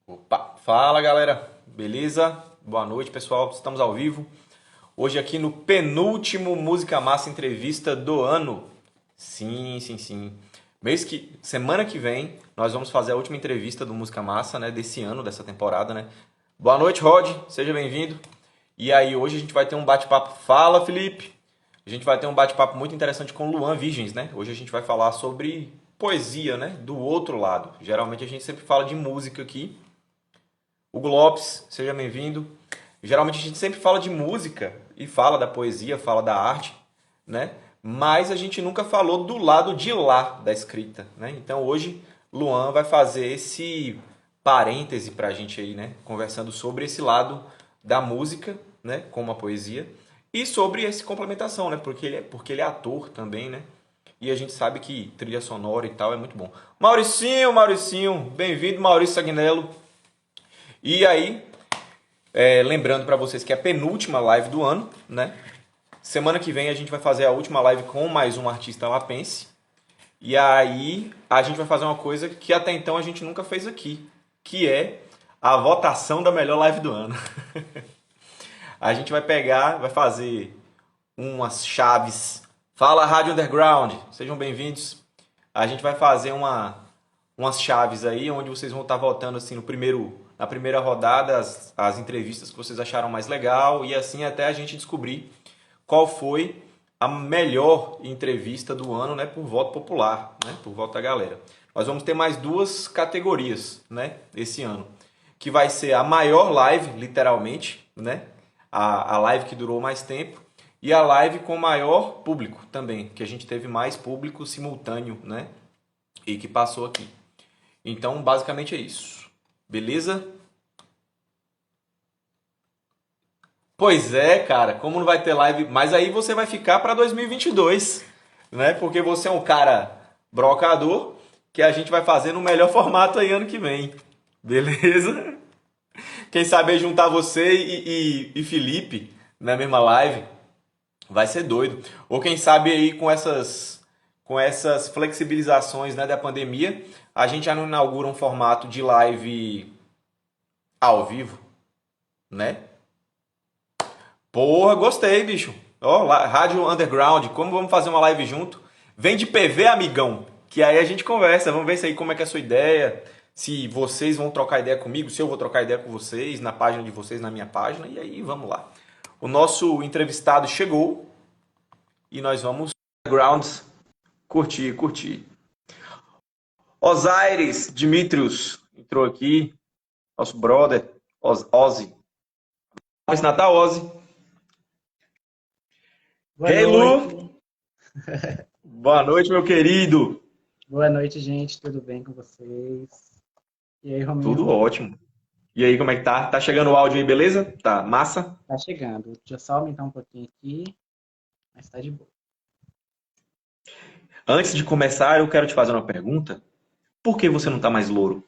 Opa, fala galera, beleza? Boa noite pessoal, estamos ao vivo. Hoje aqui no penúltimo Música Massa Entrevista do ano. Sim, sim, sim. Semana que vem nós vamos fazer a última entrevista do Música Massa, né, desse ano, dessa temporada, né? Boa noite, Rod, seja bem-vindo. E aí hoje a gente vai ter um bate-papo. Fala, Felipe. A gente vai ter um bate-papo muito interessante com Luan Virgens, né? Hoje a gente vai falar sobre poesia, né? Do outro lado. Geralmente a gente sempre fala de música aqui. Hugo Lopes, seja bem-vindo. Geralmente a gente sempre fala de música e fala da poesia, fala da arte, né? Mas a gente nunca falou do lado de lá da escrita, né? Então hoje Luan vai fazer esse parêntese pra gente aí, né? Conversando sobre esse lado da música, né? Como a poesia e sobre essa complementação, né? Porque ele é ator também, né? E a gente sabe que trilha sonora e tal é muito bom. Mauricinho, bem-vindo, Maurício Sagnello. E aí, lembrando para vocês que é a penúltima live do ano, né? Semana que vem a gente vai fazer a última live com mais um artista lapense. E aí a gente vai fazer uma coisa que até então a gente nunca fez aqui, que é a votação da melhor live do ano. A gente vai pegar, vai fazer umas chaves. Fala Rádio Underground, sejam bem-vindos. A gente vai fazer umas chaves aí, onde vocês vão estar votando assim na primeira rodada as entrevistas que vocês acharam mais legal e assim até a gente descobrir qual foi a melhor entrevista do ano, né, por voto popular, né, por voto da galera. Nós vamos ter mais duas categorias, né, esse ano, que vai ser a maior live, literalmente, né, a live que durou mais tempo e a live com maior público também, que a gente teve mais público simultâneo, né, e que passou aqui. Então, basicamente é isso. Beleza? Pois é, cara, como não vai ter live, mas aí você vai ficar para 2022, né? Porque você é um cara brocador que a gente vai fazer no melhor formato aí ano que vem. Beleza? Quem sabe aí juntar você e Felipe na mesma live, vai ser doido. Ou quem sabe aí com essas flexibilizações, né, da pandemia, a gente já não inaugura um formato de live ao vivo, né? Porra, gostei, bicho. Ó, Rádio Underground, como vamos fazer uma live junto? Vem de PV, amigão, que aí a gente conversa. Vamos ver se aí como é que é a sua ideia, se vocês vão trocar ideia comigo, se eu vou trocar ideia com vocês, na página de vocês, na minha página, e aí vamos lá. O nosso entrevistado chegou e nós vamos Undergrounds curtir. Osiris Dimitrios entrou aqui, nosso brother, Ozzy. Feliz Natal, Ozzy. Boa Hey, noite. Lu! Boa noite, meu querido. Boa noite, gente. Tudo bem com vocês? E aí, Tudo Rominho? ótimo. E aí, como é que tá? Tá chegando o áudio aí, beleza? Tá massa? Tá chegando. Deixa eu só aumentar um pouquinho aqui, mas tá de boa. Antes de começar, eu quero te fazer uma pergunta. Por que você não tá mais louro?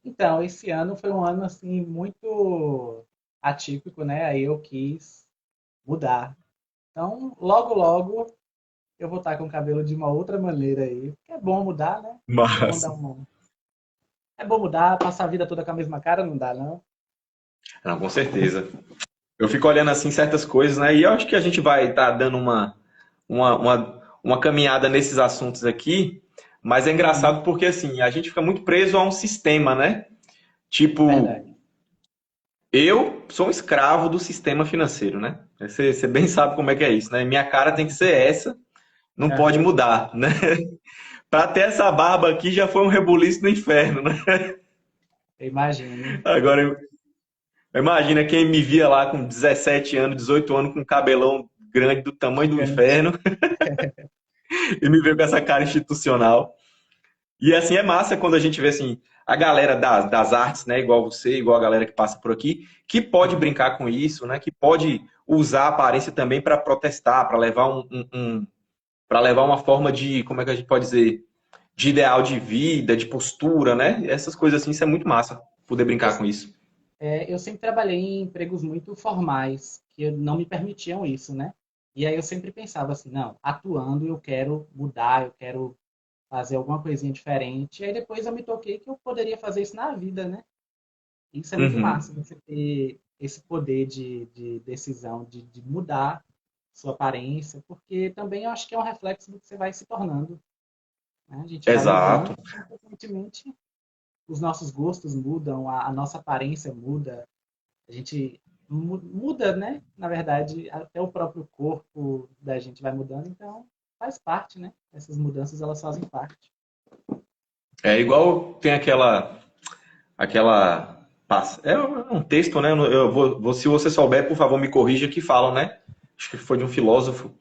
Então, esse ano foi um ano, assim, muito atípico, né? Aí eu quis mudar. Então, logo, logo, eu vou estar com o cabelo de uma outra maneira aí. Porque é bom mudar, né? É bom Massa. dar um... É bom mudar, passar a vida toda com a mesma cara, não dá, não? Não, com certeza. Eu fico olhando assim certas coisas, né? E eu acho que a gente vai estar dando uma caminhada nesses assuntos aqui. Mas é Uhum. engraçado porque assim, a gente fica muito preso a um sistema, né? Tipo, Verdade. eu sou um escravo do sistema financeiro, né? Você bem sabe como é que é isso, né? Minha cara tem que ser essa, não pode Aham. mudar, né? Pra ter essa barba aqui já foi um rebuliço do inferno, né? Eu imagino. Agora, imagina quem me via lá com 17 anos, 18 anos, com um cabelão grande do tamanho do Gigante. inferno e me veio com essa cara institucional. E assim é massa quando a gente vê assim a galera das artes, né, igual você, igual a galera que passa por aqui, que pode Uhum. brincar com isso, né, que pode usar a aparência também para protestar, para levar para levar uma forma de, como é que a gente pode dizer, de ideal de vida, de postura, né? Essas coisas assim, isso é muito massa, poder Eu brincar com isso. eu sempre trabalhei em empregos muito formais, que não me permitiam isso, né? E aí eu sempre pensava assim, não, atuando eu quero mudar, eu quero fazer alguma coisinha diferente. E aí depois eu me toquei que eu poderia fazer isso na vida, né? Isso é muito Uhum. massa, você ter esse poder de decisão, de mudar sua aparência, porque também eu acho que é um reflexo do que você vai se tornando, né? A gente vai Exato. mudando, e, consequentemente, os nossos gostos mudam, a nossa aparência muda, a gente muda, né? Na verdade, até o próprio corpo da gente vai mudando, então faz parte, né? Essas mudanças, elas fazem parte. É igual tem é um texto, né? Se você souber, por favor, me corrija que falam, né? Acho que foi de um filósofo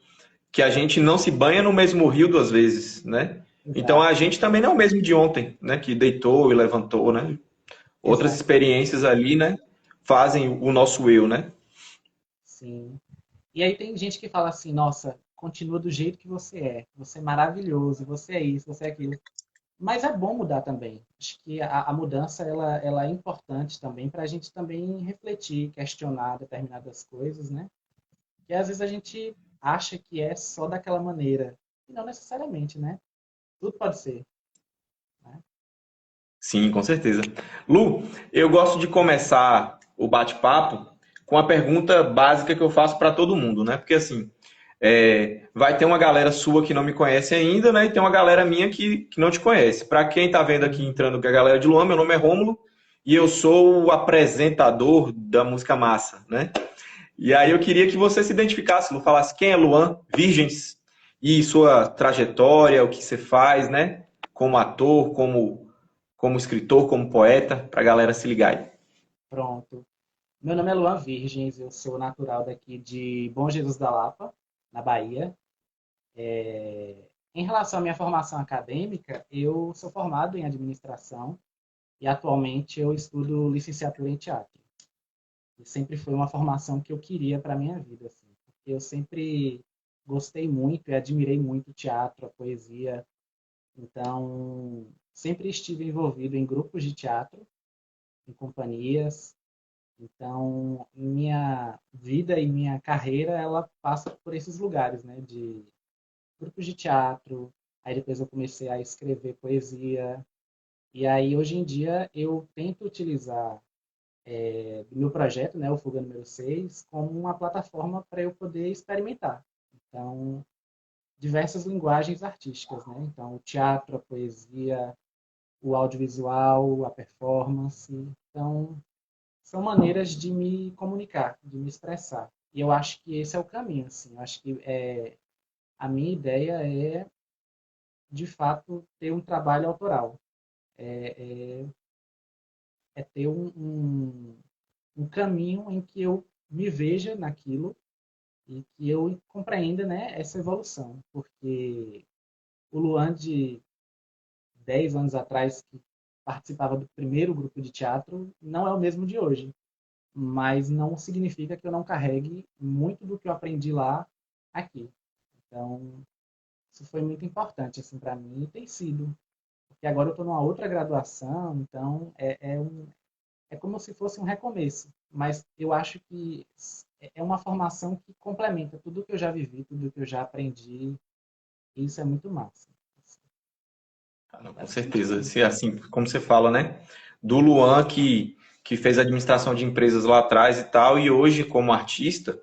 que a gente não se banha no mesmo rio duas vezes, né? Então a Exato, gente também não é o mesmo de ontem, né? Que deitou e levantou, né? Outras exato. experiências ali, né? Fazem o nosso eu, né? Sim. E aí tem gente que fala assim, nossa, continua do jeito que você é maravilhoso, você é isso, você é aquilo. Mas é bom mudar também. Acho que a mudança ela é importante também para a gente também refletir, questionar determinadas coisas, né? Que às vezes a gente acha que é só daquela maneira. E não necessariamente, né? Tudo pode ser, né? Sim, com certeza. Lu, eu gosto de começar o bate-papo com a pergunta básica que eu faço para todo mundo, né? Porque assim, vai ter uma galera sua que não me conhece ainda, né? E tem uma galera minha que não te conhece. Para quem tá vendo aqui Uhum. entrando com a galera de Luan, meu nome é Rômulo e eu sou o apresentador da Música Massa, né? E aí eu queria que você se identificasse, Lu, falasse quem é Luan, Virgens, e sua trajetória, o que você faz, né? Como ator, como escritor, como poeta, para a galera se ligar aí. Pronto. Meu nome é Luan Virgens, eu sou natural daqui de Bom Jesus da Lapa, na Bahia. Em relação à minha formação acadêmica, eu sou formado em administração e atualmente eu estudo licenciatura em teatro. E sempre foi uma formação que eu queria para a minha vida, assim, porque eu sempre gostei muito e admirei muito o teatro, a poesia. Então, sempre estive envolvido em grupos de teatro, em companhias. Então, minha vida e minha carreira, ela passa por esses lugares, né, de grupos de teatro. Aí depois eu comecei a escrever poesia. E aí, hoje em dia, eu tento utilizar do meu projeto, né, o Fuga número 6 como uma plataforma para eu poder experimentar. Então, diversas linguagens artísticas, né? Então, o teatro, a poesia, o audiovisual, a performance. Então, são maneiras de me comunicar, de me expressar. E eu acho que esse é o caminho, assim. Eu acho que a minha ideia é, de fato, ter um trabalho autoral. É ter um caminho em que eu me veja naquilo e que eu compreenda, né, essa evolução, porque o Luan de 10 anos atrás, que participava do primeiro grupo de teatro, não é o mesmo de hoje, mas não significa que eu não carregue muito do que eu aprendi lá aqui. Então, isso foi muito importante assim para mim e tem sido, porque agora eu estou numa outra graduação, então é como se fosse um recomeço, mas eu acho que é uma formação que complementa tudo que eu já vivi, tudo que eu já aprendi, e isso é muito massa. Ah, não, com Basicamente certeza. isso. Se, assim, como você fala, né? Do Luan que fez administração de empresas lá atrás e tal, e hoje como artista,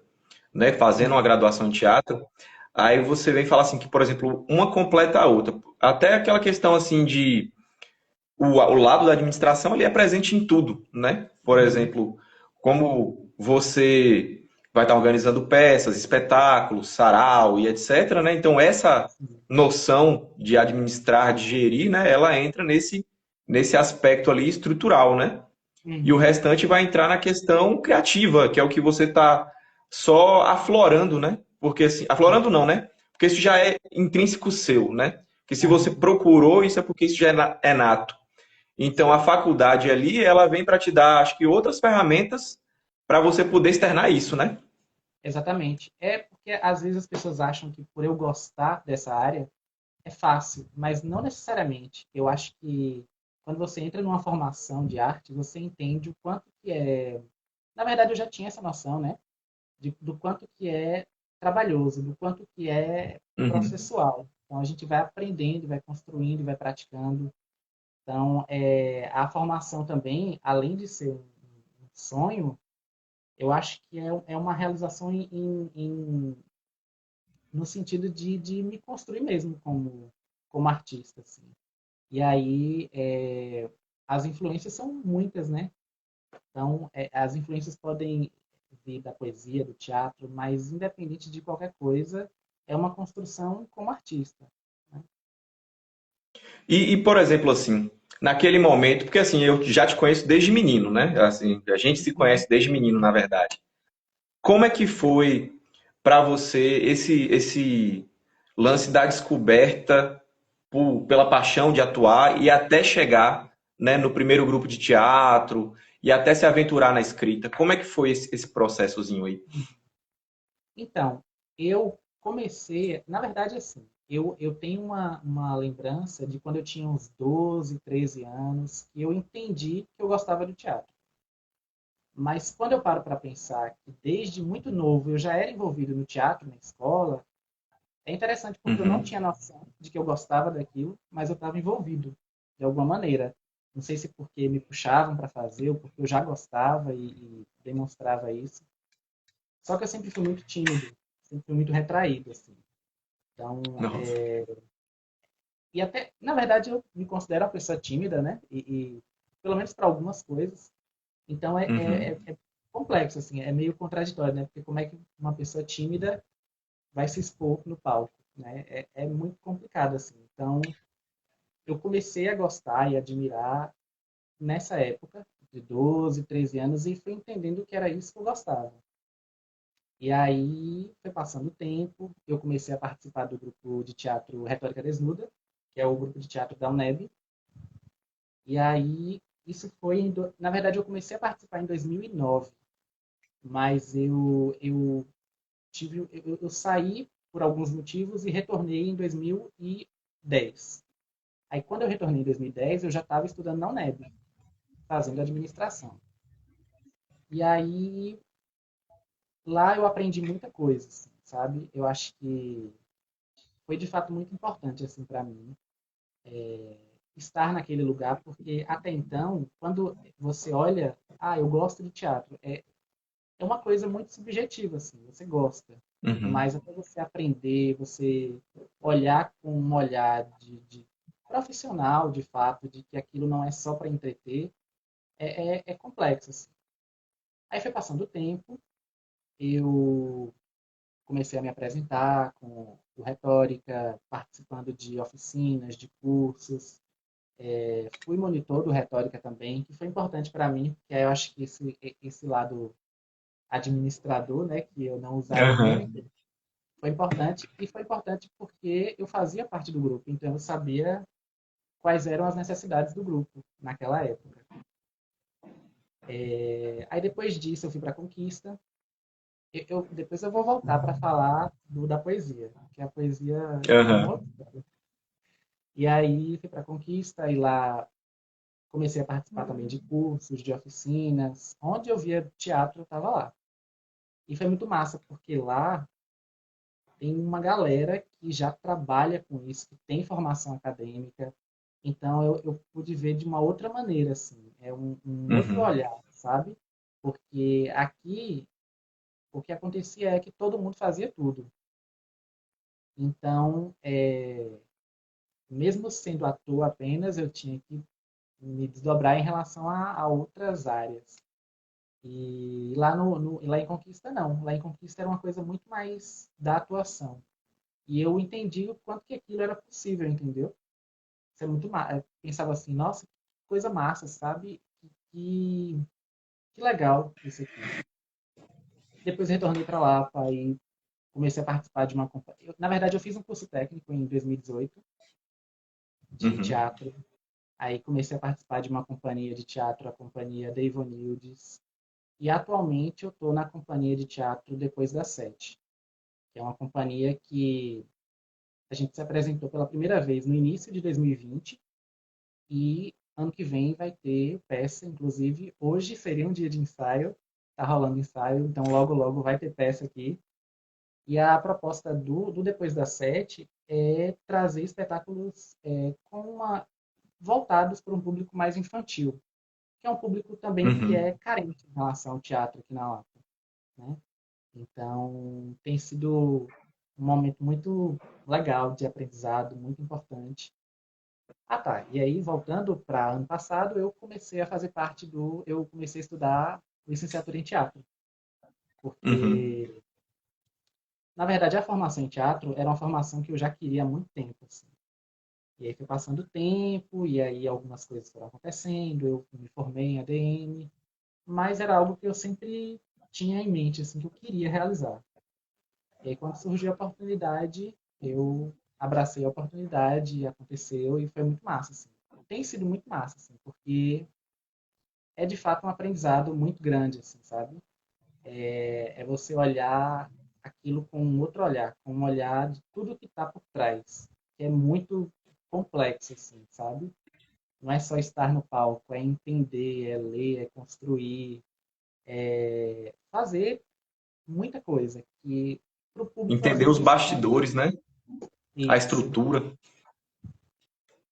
né, fazendo uma graduação em teatro, aí você vem falar assim que, por exemplo, uma completa a outra. Até aquela questão assim de o lado da administração ele é presente em tudo, né? Por Uhum. exemplo, como você vai estar organizando peças, espetáculos, sarau e etc, né? Então essa Sim. noção de administrar, de gerir, né, ela entra nesse aspecto ali estrutural, né? E o Uhum. restante vai entrar na questão criativa, que é o que você está só aflorando, né? Porque assim, aflorando não, né? Porque isso já é intrínseco seu, né? Que se você Uhum. procurou, isso é porque isso já é nato. Então a faculdade ali, ela vem para te dar, acho que outras ferramentas para você poder externar isso, né? Exatamente. É porque às vezes as pessoas acham que por eu gostar dessa área é fácil, mas não necessariamente. Eu acho que quando você entra numa formação de arte, você entende o quanto que é. Na verdade, eu já tinha essa noção, né? Do quanto que é trabalhoso, do quanto que é Uhum. processual. Então a gente vai aprendendo, vai construindo, vai praticando. Então a formação também, além de ser um sonho, eu acho que é uma realização no sentido de me construir mesmo como artista, assim. E aí as influências são muitas, né? Então as influências podem vir da poesia, do teatro, mas independente de qualquer coisa, é uma construção como artista, né? Por exemplo, assim, naquele momento, porque assim, eu já te conheço desde menino, né? Assim, a gente se conhece desde menino, na verdade. Como é que foi para você esse lance da descoberta pela paixão de atuar e até chegar, né, no primeiro grupo de teatro e até se aventurar na escrita? Como é que foi esse processozinho aí? Então, eu comecei, na verdade, assim, eu tenho uma lembrança de quando eu tinha uns 12, 13 anos, que eu entendi que eu gostava do teatro. Mas quando eu paro para pensar que desde muito novo eu já era envolvido no teatro, na escola, é interessante porque eu não Uhum. tinha noção de que eu gostava daquilo, mas eu estava envolvido de alguma maneira. Não sei se porque me puxavam para fazer ou porque eu já gostava e demonstrava isso. Só que eu sempre fui muito tímido, sempre fui muito retraído, assim. Então, Nossa. e até, na verdade, eu me considero uma pessoa tímida, né? E pelo menos para algumas coisas. Então, Uhum. é complexo, assim, é meio contraditório, né? Porque como é que uma pessoa tímida vai se expor no palco, né? É muito complicado, assim. Então, eu comecei a gostar e admirar nessa época, de 12, 13 anos, e fui entendendo que era isso que eu gostava. E aí foi passando o tempo, eu comecei a participar do grupo de teatro Retórica Desnuda, que é o grupo de teatro da UNEB. E aí isso foi, na verdade eu comecei a participar em 2009, mas eu tive, eu saí por alguns motivos e retornei em 2010. Aí quando eu retornei em 2010, eu já estava estudando na UNEB, fazendo administração. E aí lá eu aprendi muita coisa, assim, sabe? Eu acho que foi de fato muito importante assim para mim estar naquele lugar, porque até então, quando você olha, eu gosto de teatro, é uma coisa muito subjetiva, assim, você gosta, Uhum. mas até você aprender, você olhar com um olhar de profissional, de fato, de que aquilo não é só para entreter, é complexo, assim. Aí foi passando o tempo, eu comecei a me apresentar com o Retórica, participando de oficinas, de cursos. Fui monitor do Retórica também, que foi importante para mim, porque eu acho que esse lado administrador, né, que eu não usava Aham. muito, foi importante. E foi importante porque eu fazia parte do grupo, então eu sabia quais eram as necessidades do grupo naquela época. Aí depois disso eu fui para a Conquista. Depois eu vou voltar para falar da poesia, que a poesia é uma Aham. outra história. E aí fui para a Conquista e lá comecei a participar também de cursos, de oficinas. Onde eu via teatro, eu estava lá. E foi muito massa, porque lá tem uma galera que já trabalha com isso, que tem formação acadêmica. Então eu pude ver de uma outra maneira, assim. É um outro Uhum. olhar, sabe? Porque aqui, o que acontecia é que todo mundo fazia tudo. Então, mesmo sendo ator apenas, eu tinha que me desdobrar em relação a outras áreas. E lá, lá em Conquista, não. Lá em Conquista era uma coisa muito mais da atuação. E eu entendi o quanto que aquilo era possível, entendeu? Isso é muito massa. Eu pensava assim, nossa, que coisa massa, sabe? Que, que legal isso aqui. Depois retornei para lá, e comecei a participar de uma companhia. Na verdade, eu fiz um curso técnico em 2018 de Uhum. teatro. Aí comecei a participar de uma companhia de teatro, a companhia Deivonildes. E atualmente eu estou na companhia de teatro Depois das Sete, que é uma companhia que a gente se apresentou pela primeira vez no início de 2020 e ano que vem vai ter peça, inclusive hoje seria um dia de ensaio, tá rolando ensaio, então logo logo vai ter peça aqui. E a proposta do Depois das Sete é trazer espetáculos voltados para um público mais infantil, que é um público também que Uhum. é carente em relação ao teatro aqui na Lapa, né? Então, tem sido um momento muito legal de aprendizado, muito importante. Ah, tá. E aí, voltando para ano passado, eu comecei a fazer parte do. Eu comecei a estudar licenciatura em teatro, Uhum. porque, na verdade, a formação em teatro era uma formação que eu já queria há muito tempo, assim. E aí foi passando o tempo, e aí algumas coisas foram acontecendo, eu me formei em ADM, mas era algo que eu sempre tinha em mente, assim, que eu queria realizar. E aí, quando surgiu a oportunidade, eu abracei a oportunidade, e aconteceu, e foi muito massa, assim. Tem sido muito massa, assim, porque é de fato um aprendizado muito grande, assim, sabe? É você olhar aquilo com um outro olhar, com um olhar de tudo que está por trás, que é muito complexo, assim, sabe? Não é só estar no palco, é entender, é ler, é construir, é fazer muita coisa que para o público às Entender os vezes é bastidores, né? A isso. estrutura.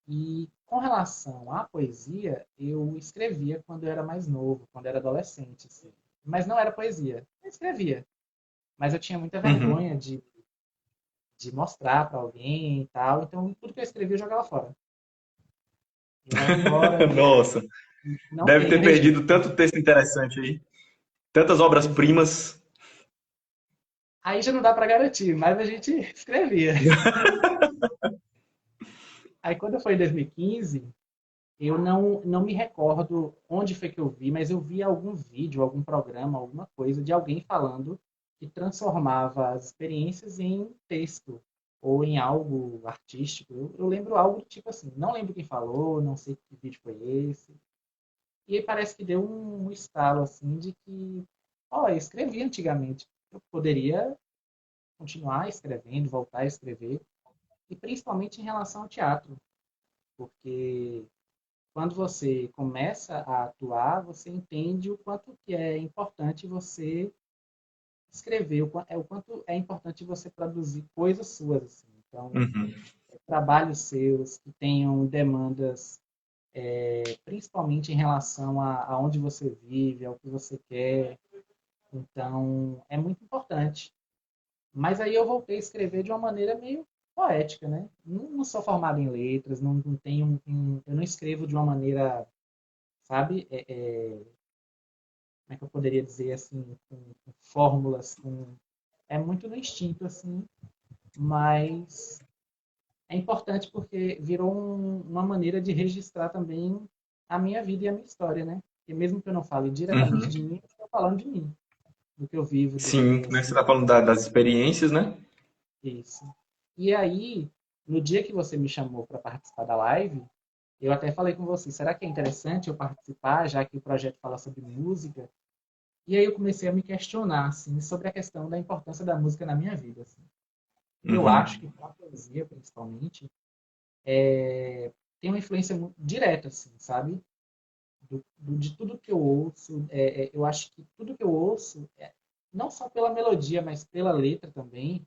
E com relação à poesia, eu escrevia quando eu era mais novo, quando eu era adolescente, assim. Mas não era poesia, eu escrevia. Mas eu tinha muita Uhum. vergonha de mostrar para alguém e tal, então tudo que eu escrevia eu jogava fora. Jogava fora e Nossa, não deve tenho ter registro. perdido tanto texto interessante aí. Tantas Pois é. obras-primas. Aí já não dá para garantir, mas a gente escrevia. Aí quando foi em 2015, eu não me recordo onde foi que eu vi, mas eu vi algum vídeo, algum programa, alguma coisa de alguém falando que transformava as experiências em texto ou em algo artístico. Eu lembro algo do tipo assim, não lembro quem falou, não sei que vídeo foi esse. E aí parece que deu um estalo assim de que, ó, eu escrevi antigamente, eu poderia continuar escrevendo, voltar a escrever, e principalmente em relação ao teatro, porque quando você começa a atuar, você entende o quanto que é importante você escrever, o quanto é importante você produzir coisas suas. Assim. Então, Uhum. trabalhos seus que tenham demandas, principalmente em relação a onde você vive, ao que você quer. Então, é muito importante. Mas aí eu voltei a escrever de uma maneira meio poética, né? Não sou formado em letras, não tenho, eu não escrevo de uma maneira, sabe, como é que eu poderia dizer assim, com fórmulas, é muito no instinto assim, mas é importante porque virou uma maneira de registrar também a minha vida e a minha história, né? Porque mesmo que eu não fale diretamente Uhum. de mim, eu estou falando de mim, do que eu vivo, do que eu Sim, né? Você conheci, está falando das experiências, né? isso. E aí, no dia que você me chamou para participar da live, eu até falei com você, será que é interessante eu participar, já que o projeto fala sobre música? E aí eu comecei a me questionar, assim, sobre a questão da importância da música na minha vida, assim. E eu acho Uhum. que para a poesia, principalmente, tem uma influência muito direta, assim, sabe? De tudo que eu ouço. Eu acho que tudo que eu ouço, não só pela melodia, mas pela letra também,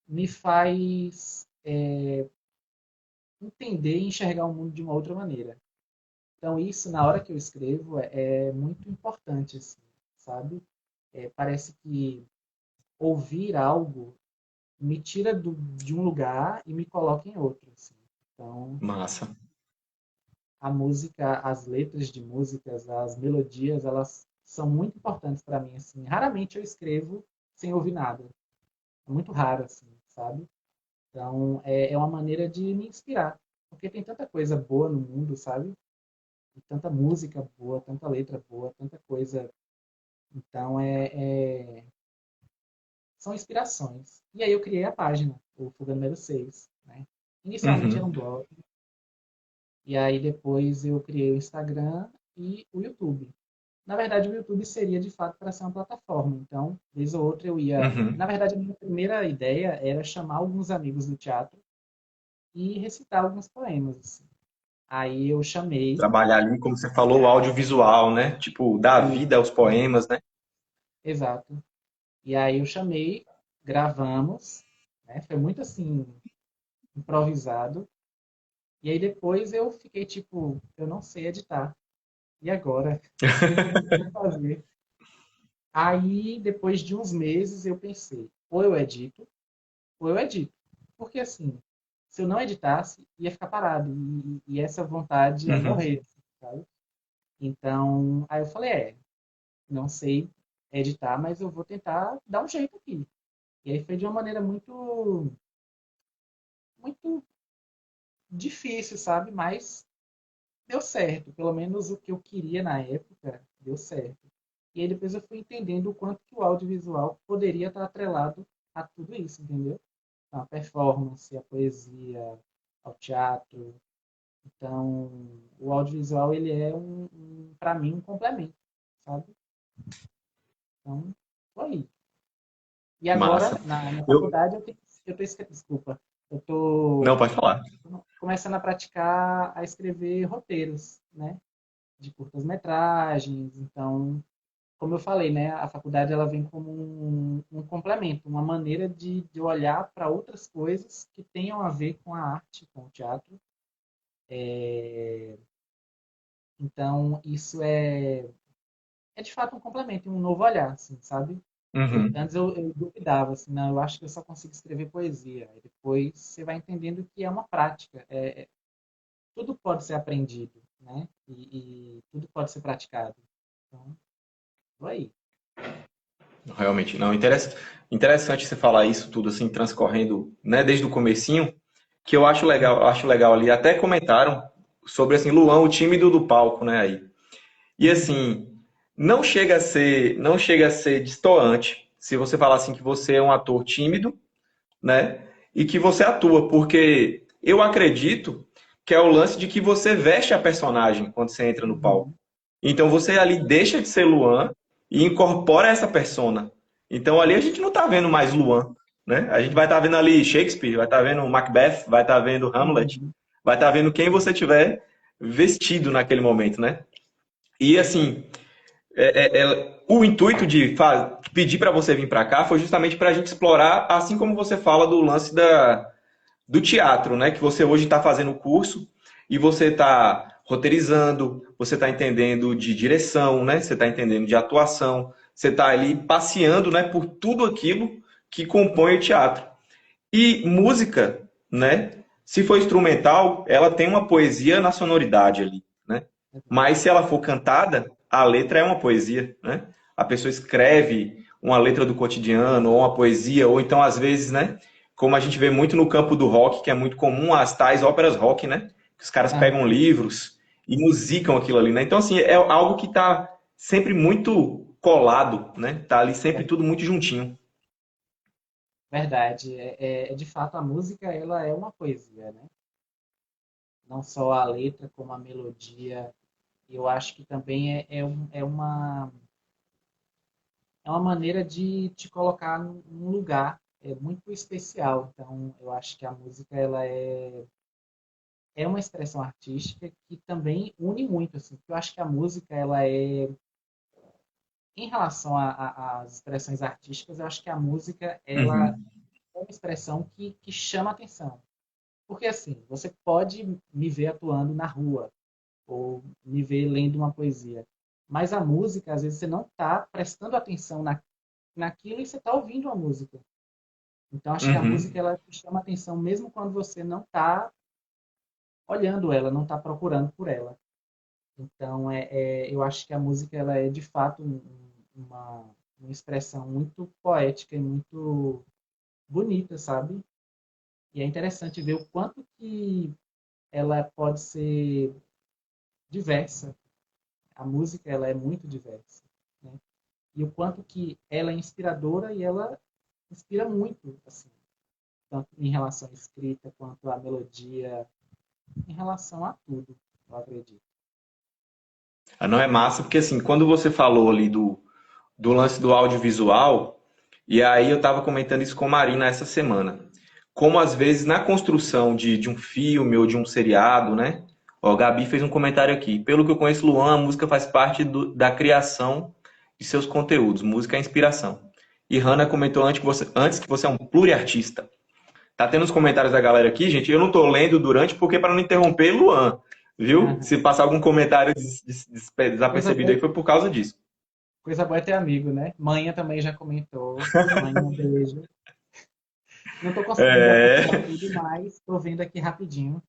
me faz entender e enxergar o mundo de uma outra maneira. Então, isso, na hora que eu escrevo, é muito importante, assim, sabe? Parece que ouvir algo me tira de um lugar e me coloca em outro. Assim. Então, Massa. a música, as letras de músicas, as melodias, elas são muito importantes para mim. Assim. Raramente eu escrevo sem ouvir nada. É muito raro, assim, sabe? Então, é uma maneira de me inspirar. Porque tem tanta coisa boa no mundo, sabe? E tanta música boa, tanta letra boa, tanta coisa. Então, são inspirações. E aí eu criei a página, o Fuga número 6. Né? Inicialmente era Uhum. um blog, e aí depois eu criei o Instagram e o YouTube. Na verdade, o YouTube seria de fato para ser uma plataforma. Então, vez ou outra eu ia. Na Uhum. verdade, a minha primeira ideia era chamar alguns amigos do teatro e recitar alguns poemas. Assim. Aí eu chamei. Trabalhar ali, como você falou, o audiovisual, né? Tipo, dar E, vida aos poemas, né? exato. E aí eu chamei, gravamos, né? Foi muito assim, improvisado. E aí depois eu fiquei tipo, eu não sei editar. E agora? O que eu vou fazer? Aí, depois de uns meses, eu pensei, ou eu edito, ou eu edito. Porque assim, se eu não editasse, ia ficar parado. E essa vontade ia Uhum. morrer, sabe? Então, aí eu falei, não sei editar, mas eu vou tentar dar um jeito aqui. E aí foi de uma maneira muito difícil, sabe? Mas deu certo. Pelo menos o que eu queria na época, deu certo. E aí depois eu fui entendendo o quanto que o audiovisual poderia estar atrelado a tudo isso, entendeu? A performance, a poesia, ao teatro. Então, o audiovisual, ele é para mim, um complemento, sabe? Então, foi. E agora, Massa. na Eu... faculdade, eu tô desculpa, eu estou Não, pode falar. começando a praticar, a escrever roteiros, né? De curtas-metragens. Então, como eu falei, né? A faculdade, ela vem como um complemento, uma maneira de olhar para outras coisas que tenham a ver com a arte, com o teatro. Então, isso é de fato um complemento, um novo olhar, assim, sabe? Uhum. Antes eu duvidava, assim, não, eu acho que eu só consigo escrever poesia. Aí depois você vai entendendo que é uma prática. Tudo pode ser aprendido, né? E tudo pode ser praticado. Então, tô aí. Realmente, não. Interessante você falar isso tudo assim, transcorrendo, né, desde o comecinho, que eu acho legal ali. Até comentaram sobre assim, Luan, o tímido do palco, né, aí. E assim, não chega a ser destoante se você falar assim que você é um ator tímido, né? E que você atua, porque eu acredito que é o lance de que você veste a personagem quando você entra no palco. Uhum. Então você ali deixa de ser Luan e incorpora essa persona. Então ali a gente não tá vendo mais Luan, né? A gente vai estar vendo ali Shakespeare, vai estar vendo Macbeth, vai estar vendo Hamlet, Uhum. vai estar vendo quem você tiver vestido naquele momento, né? E assim, o intuito de pedir para você vir para cá foi justamente para a gente explorar, assim como você fala do lance do teatro, né? Que você hoje está fazendo o curso e você está roteirizando, você está entendendo de direção, né? Você está entendendo de atuação, você está ali passeando, né? Por tudo aquilo que compõe o teatro. E música, né? Se for instrumental, ela tem uma poesia na sonoridade ali, né? Mas se ela for cantada, a letra é uma poesia, né? A pessoa escreve uma letra do cotidiano, ou uma poesia, ou então, às vezes, né? Como a gente vê muito no campo do rock, que é muito comum, as tais óperas rock, né? Que os caras pegam Aham. livros e musicam aquilo ali, né? Então, assim, é algo que está sempre muito colado, né? Tá ali sempre tudo muito juntinho. Verdade. De fato, a música, ela é uma poesia, né? Não só a letra, como a melodia. Eu acho que também é uma maneira de te colocar num lugar muito especial. Então, eu acho que a música, ela é uma expressão artística que também une muito, assim. Eu acho que a música, ela em relação às expressões artísticas, eu acho que a música, ela Uhum. é uma expressão que chama atenção. Porque, assim, você pode me ver atuando na rua, ou me ver lendo uma poesia. Mas a música, às vezes, você não está prestando atenção naquilo e você está ouvindo a música. Então, acho que a música, Uhum. ela te chama atenção mesmo quando você não está olhando ela, não está procurando por ela. Então, eu acho que a música, ela é, de fato, uma expressão muito poética e muito bonita, sabe? E é interessante ver o quanto que ela pode ser diversa. A música, ela é muito diversa, né? E o quanto que ela é inspiradora e ela inspira muito, assim, tanto em relação à escrita quanto à melodia, em relação a tudo, eu acredito. Ah, não é massa, porque assim, quando você falou ali do lance do audiovisual, e aí eu estava comentando isso com a Marina essa semana. Como às vezes na construção de um filme ou de um seriado, né? Ó, a Gabi fez um comentário aqui. Pelo que eu conheço, Luan, a música faz parte da criação de seus conteúdos. Música é inspiração. E Hannah comentou antes que você é um pluriartista. Tá tendo os comentários da galera aqui, gente. Eu não tô lendo durante, porque para não interromper, Luan, viu? Se Aham. passar algum comentário Coisa desapercebido aí, boa, foi por causa disso. coisa boa é ter amigo, né? Manhã também já comentou. Manhã, um beijo. Não tô conseguindo acompanhar É. tudo, mas tô vendo aqui rapidinho.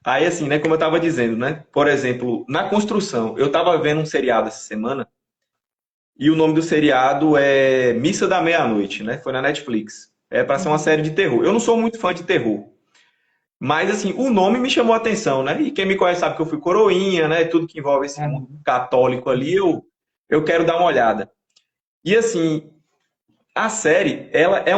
Aí, assim, né, como eu tava dizendo, né? Por exemplo, na construção, eu tava vendo um seriado essa semana, e o nome do seriado é Missa da Meia-Noite, né? Foi na Netflix. É para ser uma Uhum. série de terror. Eu não sou muito fã de terror, mas assim, o nome me chamou a atenção, né? E quem me conhece sabe que eu fui coroinha, né? Tudo que envolve esse mundo Aham. católico ali, eu quero dar uma olhada. E assim, a série, ela é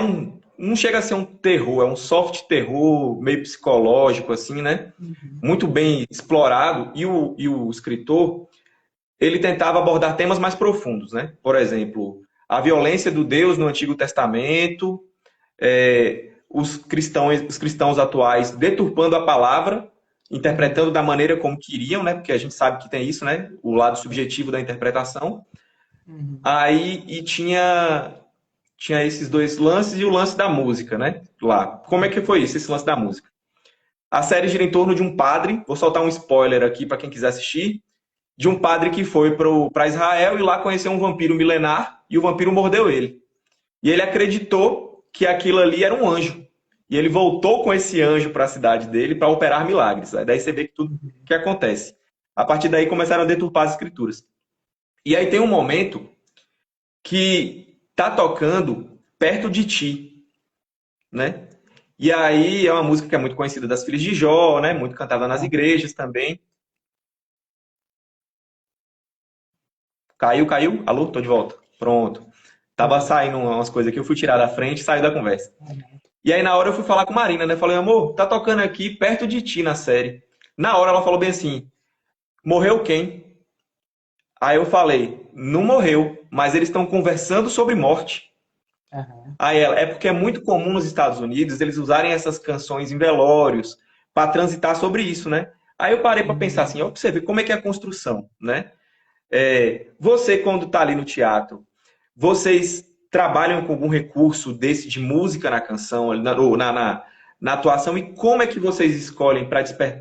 não chega a ser um terror, é um soft terror meio psicológico assim, né? Uhum. Muito bem explorado e o escritor, ele tentava abordar temas mais profundos, né? Por exemplo, a violência do Deus no Antigo Testamento, os cristãos atuais deturpando a palavra, Uhum. interpretando da maneira como queriam, né? Porque a gente sabe que tem isso, né? O lado subjetivo da interpretação. Uhum. Aí e tinha esses dois lances e o lance da música, né? Lá. Como é que foi isso, esse lance da música? A série gira em torno de um padre, vou soltar um spoiler aqui para quem quiser assistir, de um padre que foi para Israel e lá conheceu um vampiro milenar e o vampiro mordeu ele. E ele acreditou que aquilo ali era um anjo. E ele voltou com esse anjo para a cidade dele para operar milagres. Aí daí você vê que tudo Uhum. que acontece. A partir daí começaram a deturpar as escrituras. E aí tem um momento que tá tocando perto de ti, né? E aí é uma música que é muito conhecida das Filhas de Jó, né? Muito cantada nas Aham. igrejas também. Caiu, caiu? Alô? Tô de volta. Pronto. Tava Foi. saindo umas coisas aqui, eu fui tirar da frente e saiu da conversa. Aham. E aí na hora eu fui falar com Marina, né? Falei, amor, tá tocando aqui perto de ti na série. Na hora ela falou bem assim, morreu quem? Aí eu falei, não morreu, mas eles estão conversando sobre morte. Aham. Aí ela, é porque é muito comum nos Estados Unidos eles usarem essas canções em velórios para transitar sobre isso, né? Aí eu parei para pensar Uhum. assim, ó, pra você ver como é que é a construção, né? Você quando tá ali no teatro, vocês trabalham com algum recurso desse de música na canção, ou na atuação, e como é que vocês escolhem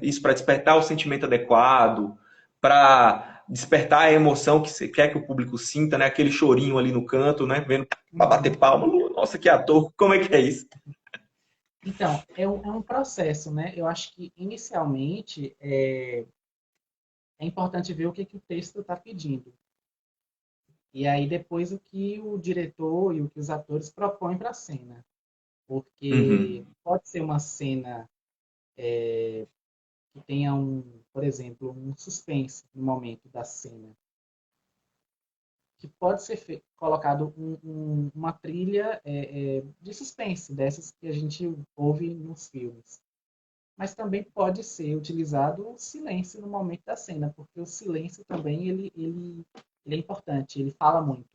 isso para despertar o sentimento adequado, para despertar a emoção que você quer que o público sinta, né? Aquele chorinho ali no canto, né? Vendo para bater Uhum. palma. Nossa, que ator! Como é que é isso? Então, é um processo, né? Eu acho que, inicialmente, é importante ver o que, que o texto está pedindo. E aí, depois, o que o diretor e o que os atores propõem para a cena. Porque Uhum, pode ser uma cena que tenha por exemplo, um suspense no momento da cena, que pode ser colocado uma trilha de suspense, dessas que a gente ouve nos filmes. Mas também pode ser utilizado o silêncio no momento da cena, porque o silêncio também ele é importante, ele fala muito.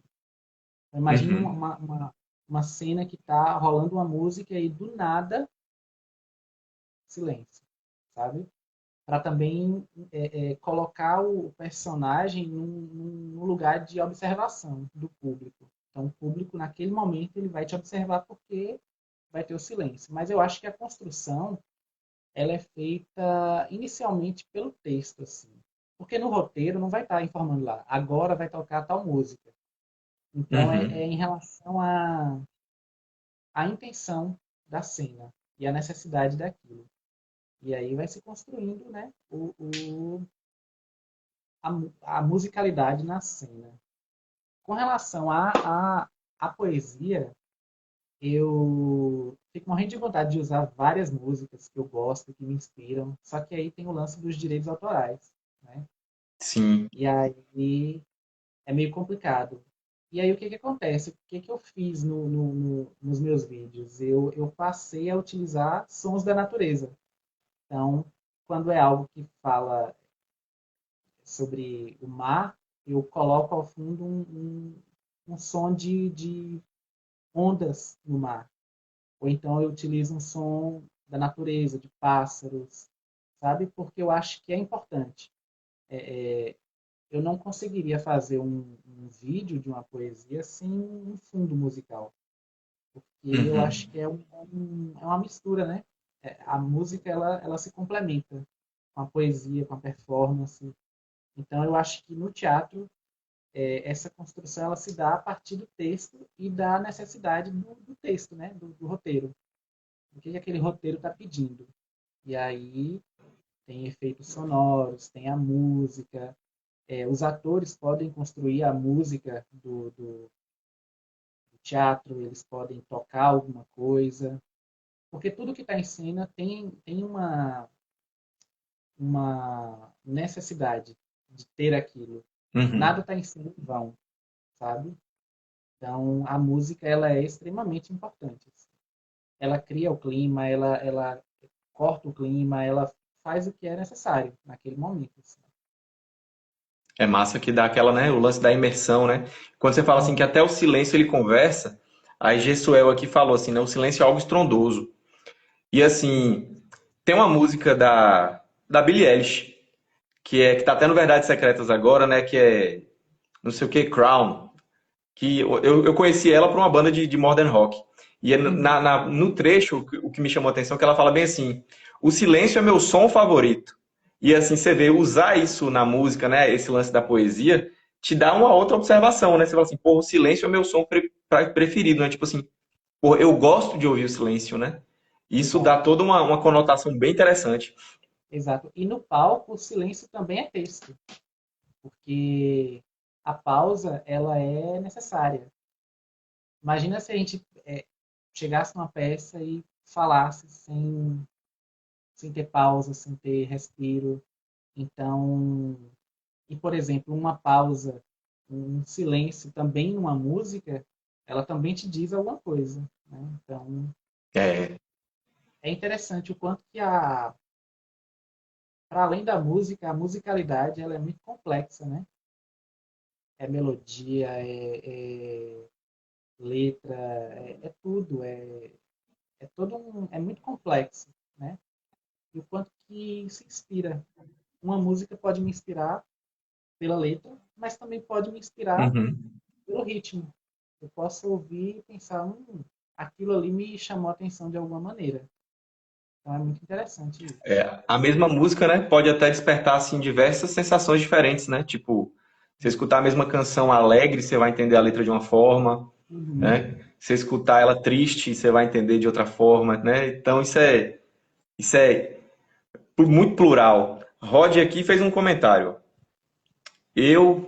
Então, imagine uhum, uma cena que está rolando uma música e do nada, silêncio, sabe? Para também colocar o personagem num lugar de observação do público. Então, o público, naquele momento, ele vai te observar porque vai ter o silêncio. Mas eu acho que a construção ela é feita inicialmente pelo texto, assim. Porque no roteiro não vai estar informando lá, agora vai tocar tal música. Então, é uhum, em relação à intenção da cena e à necessidade daquilo. E aí vai se construindo, né, a musicalidade na cena. Com relação à poesia, eu fico morrendo de vontade de usar várias músicas que eu gosto, que me inspiram, só que aí tem o lance dos direitos autorais, né? sim. E aí é meio complicado. E aí o que que acontece? O que que eu fiz nos meus vídeos? Eu passei a utilizar sons da natureza. Então, quando é algo que fala sobre o mar, eu coloco ao fundo um som de ondas no mar. Ou então eu utilizo um som da natureza, de pássaros, sabe? Porque eu acho que é importante. eu não conseguiria fazer um vídeo de uma poesia sem um fundo musical. E eu acho Uhum. que é uma mistura, né? A música, ela se complementa com a poesia, com a performance. Então, eu acho que no teatro, essa construção ela se dá a partir do texto e da necessidade do texto, né? Do roteiro. O que aquele roteiro está pedindo. E aí tem efeitos sonoros, tem a música. Os atores podem construir a música do teatro, eles podem tocar alguma coisa. Porque tudo que está em cena tem uma necessidade de ter aquilo. Nada Uhum. está em cena em vão, sabe? Então, a música ela é extremamente importante. Ela cria o clima, ela corta o clima, ela faz o que é necessário naquele momento. Assim. É massa que dá aquela, né, o lance da imersão, né? Quando você fala assim que É, até o silêncio ele conversa, aí Gesuel aqui falou assim, né, o silêncio é algo estrondoso. E assim, tem uma música da Billie Eilish, que tá até no Verdades Secretas agora, né, que é não sei o que, Crown, que eu conheci ela por uma banda de modern rock. E uhum, no trecho, o que me chamou a atenção é que ela fala bem assim: o silêncio é meu som favorito. E assim, você vê usar isso na música, né? Esse lance da poesia, te dá uma outra observação, né? Você fala assim, pô, o silêncio é meu som preferido, né? Tipo assim, pô, eu gosto de ouvir o silêncio, né? Isso dá exato, toda uma conotação bem interessante. exato. E no palco, o silêncio também é texto, porque a pausa ela é necessária. Imagina se a gente chegasse numa peça e falasse sem ter pausa, sem ter respiro. Então, e por exemplo, uma pausa, um silêncio também numa música, ela também te diz alguma coisa. Né? Então, É. é interessante o quanto que para além da música, a musicalidade ela é muito complexa, né? É melodia, é letra, é tudo, é todo é muito complexo, né? E o quanto que se inspira. Uma música pode me inspirar pela letra, mas também pode me inspirar Uhum. pelo ritmo. Eu posso ouvir e pensar, aquilo ali me chamou a atenção de alguma maneira. Então é muito interessante isso. A mesma música, né, pode até despertar assim diversas sensações diferentes, né? Tipo, você escutar a mesma canção alegre, você vai entender a letra de uma forma, Uhum. né? Você escutar ela triste, você vai entender de outra forma, né? Então isso é muito plural. Rod aqui fez um comentário.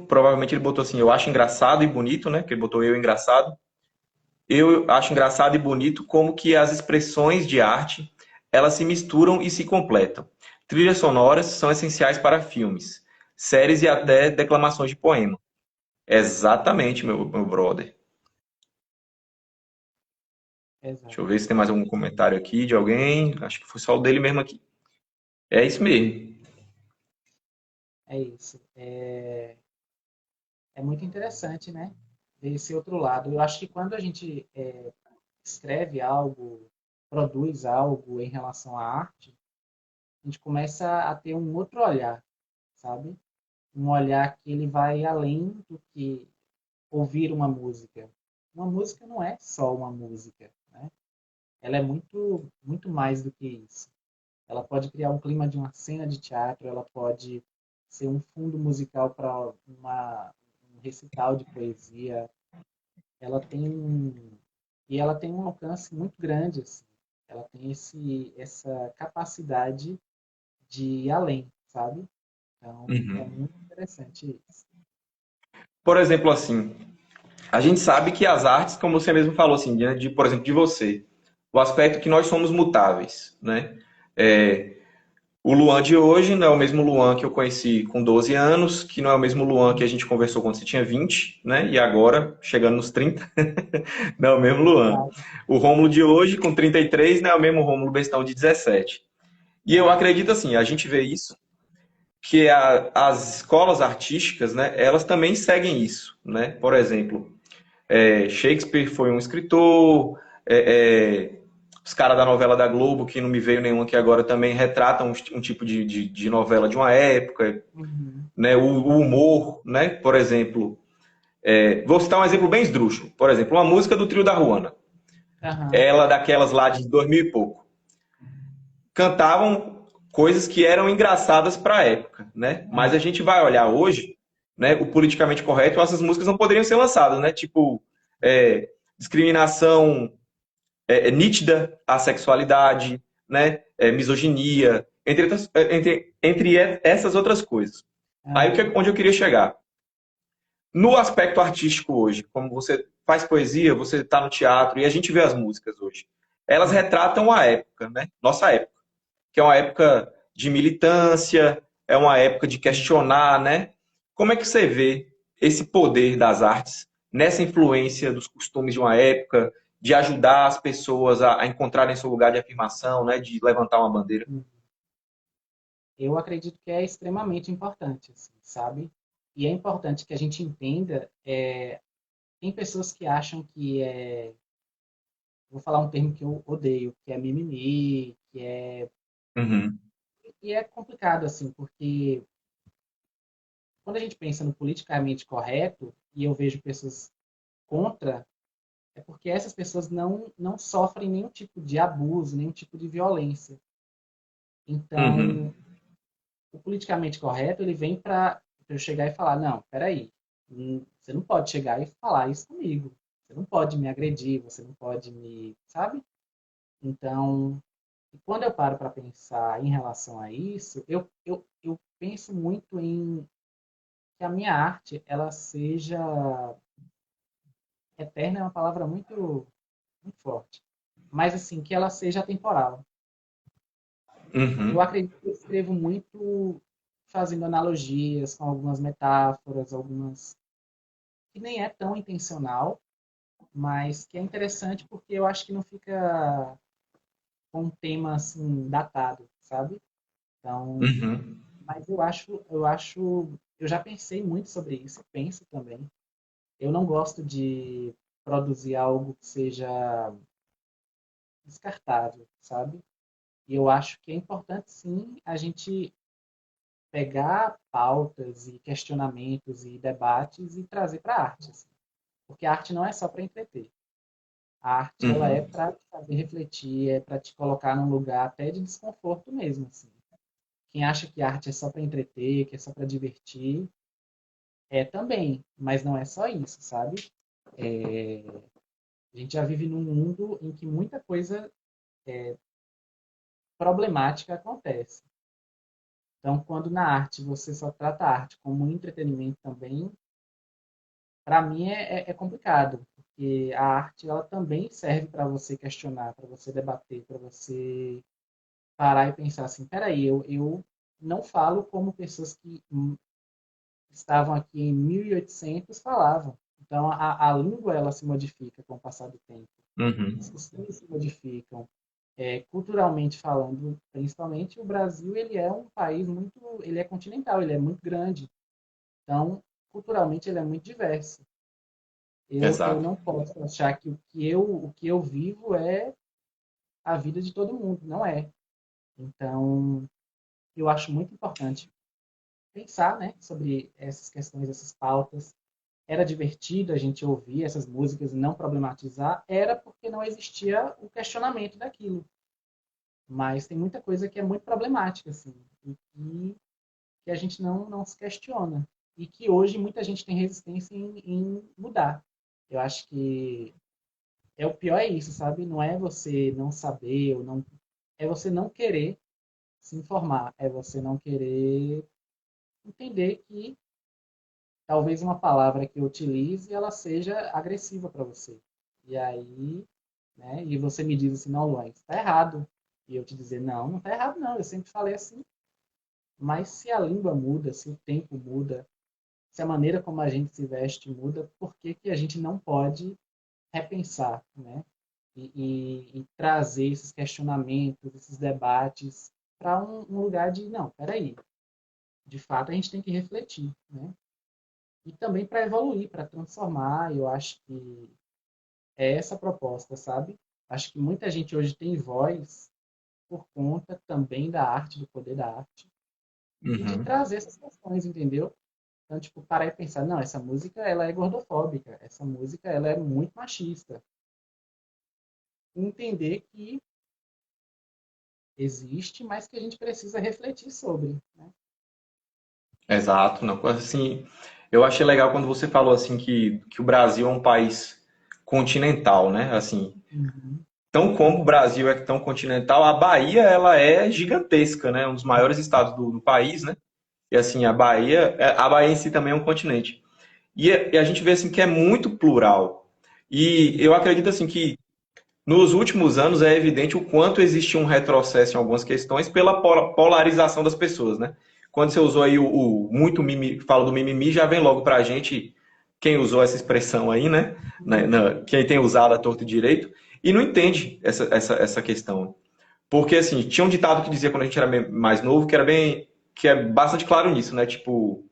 Provavelmente ele botou assim, eu acho engraçado e bonito, né? Que ele botou eu engraçado. Eu acho engraçado e bonito como que as expressões de arte, elas se misturam e se completam. Trilhas sonoras são essenciais para filmes, séries e até declamações de poema. Exatamente, meu brother. Deixa eu Exato. ver se tem mais algum comentário aqui de alguém. Acho que foi só o dele mesmo aqui. É isso mesmo. É isso. É muito interessante, né? Ver esse outro lado. Eu acho que quando a gente escreve algo, produz algo em relação à arte, a gente começa a ter um outro olhar, sabe? Um olhar que ele vai além do que ouvir uma música. Uma música não é só uma música, né? Ela é muito mais do que isso. Ela pode criar um clima de uma cena de teatro, ela pode ser um fundo musical para um recital de poesia. Ela tem e ela tem um alcance muito grande, assim. Ela tem essa capacidade de ir além, sabe? Então, é Uhum. muito interessante isso. Por exemplo, assim, a gente sabe que as artes, como você mesmo falou, assim, por exemplo, de você, o aspecto que nós somos mutáveis, né? É, o Luan de hoje não é o mesmo Luan que eu conheci com 12 anos, que não é o mesmo Luan que a gente conversou quando você tinha 20, né? E agora, chegando nos 30, não é o mesmo Luan. Exato, O Rômulo de hoje, com 33, não é o mesmo Rômulo Bestão de 17. E eu exato. acredito assim, a gente vê isso, que as escolas artísticas, né, elas também seguem isso, né? Por exemplo, Shakespeare foi um escritor, os caras da novela da Globo, que não me veio nenhum aqui agora, também retratam um tipo de novela de uma época, Uhum. né? O humor, né? Por exemplo, vou citar um exemplo bem esdrúxulo. Por exemplo, uma música do Trio da Ruana. Aham. Ela daquelas lá de 2000 e pouco. Cantavam coisas que eram engraçadas para a época, né? Mas a É. gente vai olhar hoje, né? O politicamente correto, essas músicas não poderiam ser lançadas, né? Tipo, discriminação nítida à sexualidade, né? Misoginia, entre essas outras coisas. Aí Aham. onde eu queria chegar? No aspecto artístico hoje, como você faz poesia, você está no teatro e a gente vê as músicas hoje. Elas Uhum. retratam a época, né? Nossa época, que é uma época de militância, é uma época de questionar, né? Como é que você vê esse poder das artes nessa influência dos costumes de uma época, de ajudar as pessoas a encontrarem seu lugar de afirmação, né? De levantar uma bandeira? Uhum. Eu acredito que é extremamente importante, assim, sabe? E é importante que a gente entenda, tem pessoas que acham que vou falar um termo que eu odeio, que é mimimi, Uhum, e é complicado, assim, porque quando a gente pensa no politicamente correto, e eu vejo pessoas contra, é porque essas pessoas não sofrem nenhum tipo de abuso, nenhum tipo de violência. Então, uhum, o politicamente correto, ele vem para eu chegar e falar, não, peraí, você não pode chegar e falar isso comigo. Você não pode me agredir, você não pode me, sabe? Então, quando eu paro para pensar em relação a isso, eu penso muito em que a minha arte, ela seja eterna, é uma palavra muito forte, mas assim, que ela seja atemporal. Eu uhum, acredito que eu escrevo muito fazendo analogias com algumas metáforas, algumas que nem é tão intencional, mas que é interessante porque eu acho que não fica com um tema assim datado, sabe? Então, uhum, mas eu já pensei muito sobre isso, penso também. Eu não gosto de produzir algo que seja descartável, sabe? E eu acho que é importante sim a gente pegar pautas e questionamentos e debates e trazer para a arte, assim. Porque a arte não é só para entreter. A arte ela é uhum. para te fazer refletir, é para te colocar num lugar até de desconforto mesmo, assim. Quem acha que a arte é só para entreter, que é só para divertir, é também, mas não é só isso, sabe? A gente já vive num mundo em que muita coisa problemática acontece. Então, quando na arte você só trata a arte como um entretenimento também, para mim é complicado, porque a arte ela também serve para você questionar, para você debater, para você parar e pensar assim, peraí, eu não falo como pessoas que estavam aqui em 1800 falavam. Então, a língua ela se modifica com o passar do tempo. Os Uhum. costumes se modificam. Culturalmente falando, principalmente, o Brasil ele é um país ele é continental, ele é muito grande. Então, culturalmente ele é muito diverso. Eu Exato. não posso achar que o que eu vivo é a vida de todo mundo, não é. Então, eu acho muito importante pensar, né, sobre essas questões, essas pautas. Era divertido a gente ouvir essas músicas e não problematizar, era porque não existia o questionamento daquilo. Mas tem muita coisa que é muito problemática, assim, e que a gente não se questiona. E que hoje muita gente tem resistência em mudar. Eu acho que o pior é isso, sabe? Não é você não saber ou não. É você não querer se informar. É você não querer entender que talvez uma palavra que eu utilize ela seja agressiva para você. E aí, né? E você me diz assim, não, Luan, está errado. E eu te dizer, não, não está errado, não. Eu sempre falei assim. Mas se a língua muda, se o tempo muda, se a maneira como a gente se veste muda, por que que a gente não pode repensar, né? E trazer esses questionamentos, esses debates para um lugar de, não, peraí, de fato a gente tem que refletir, né? E também para evoluir, para transformar, eu acho que é essa a proposta, sabe? Acho que muita gente hoje tem voz por conta também da arte, do poder da arte, e de Uhum. trazer essas questões, entendeu? Então, tipo, parar e pensar, não, essa música, ela é gordofóbica, essa música, ela é muito machista. Entender que existe, mas que a gente precisa refletir sobre, né? Exato, não. Assim, eu achei legal quando você falou assim que o Brasil é um país continental, né? Assim, Uhum. tão como o Brasil é tão continental, a Bahia ela é gigantesca, né? Um dos maiores estados do país, né? E assim, a Bahia em si também é um continente. E a gente vê assim que é muito plural. E eu acredito assim que nos últimos anos é evidente o quanto existe um retrocesso em algumas questões pela polarização das pessoas, né? Quando você usou aí muito mimimi, fala do mimimi, já vem logo pra gente quem usou essa expressão aí, né? Quem tem usado a torto e direito e não entende essa questão. Porque assim, tinha um ditado que dizia quando a gente era mais novo que era bem que é bastante claro nisso, né? Tipo,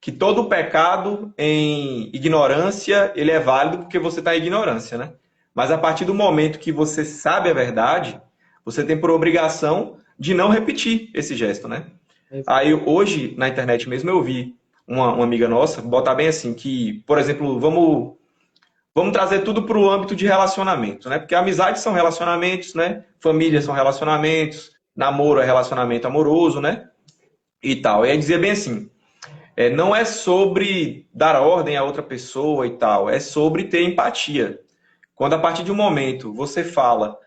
que todo pecado em ignorância, ele é válido porque você está em ignorância, né? Mas a partir do momento que você sabe a verdade, você tem por obrigação de não repetir esse gesto, né? Exato. Aí hoje, na internet mesmo, eu vi uma amiga nossa botar bem assim, que, por exemplo, vamos trazer tudo para o âmbito de relacionamento, né? Porque amizades são relacionamentos, né? Famílias são Uhum. relacionamentos, namoro é relacionamento amoroso, né? E tal. E aí dizia bem assim, não é sobre dar ordem a outra pessoa e tal, é sobre ter empatia. Quando a partir de um momento você fala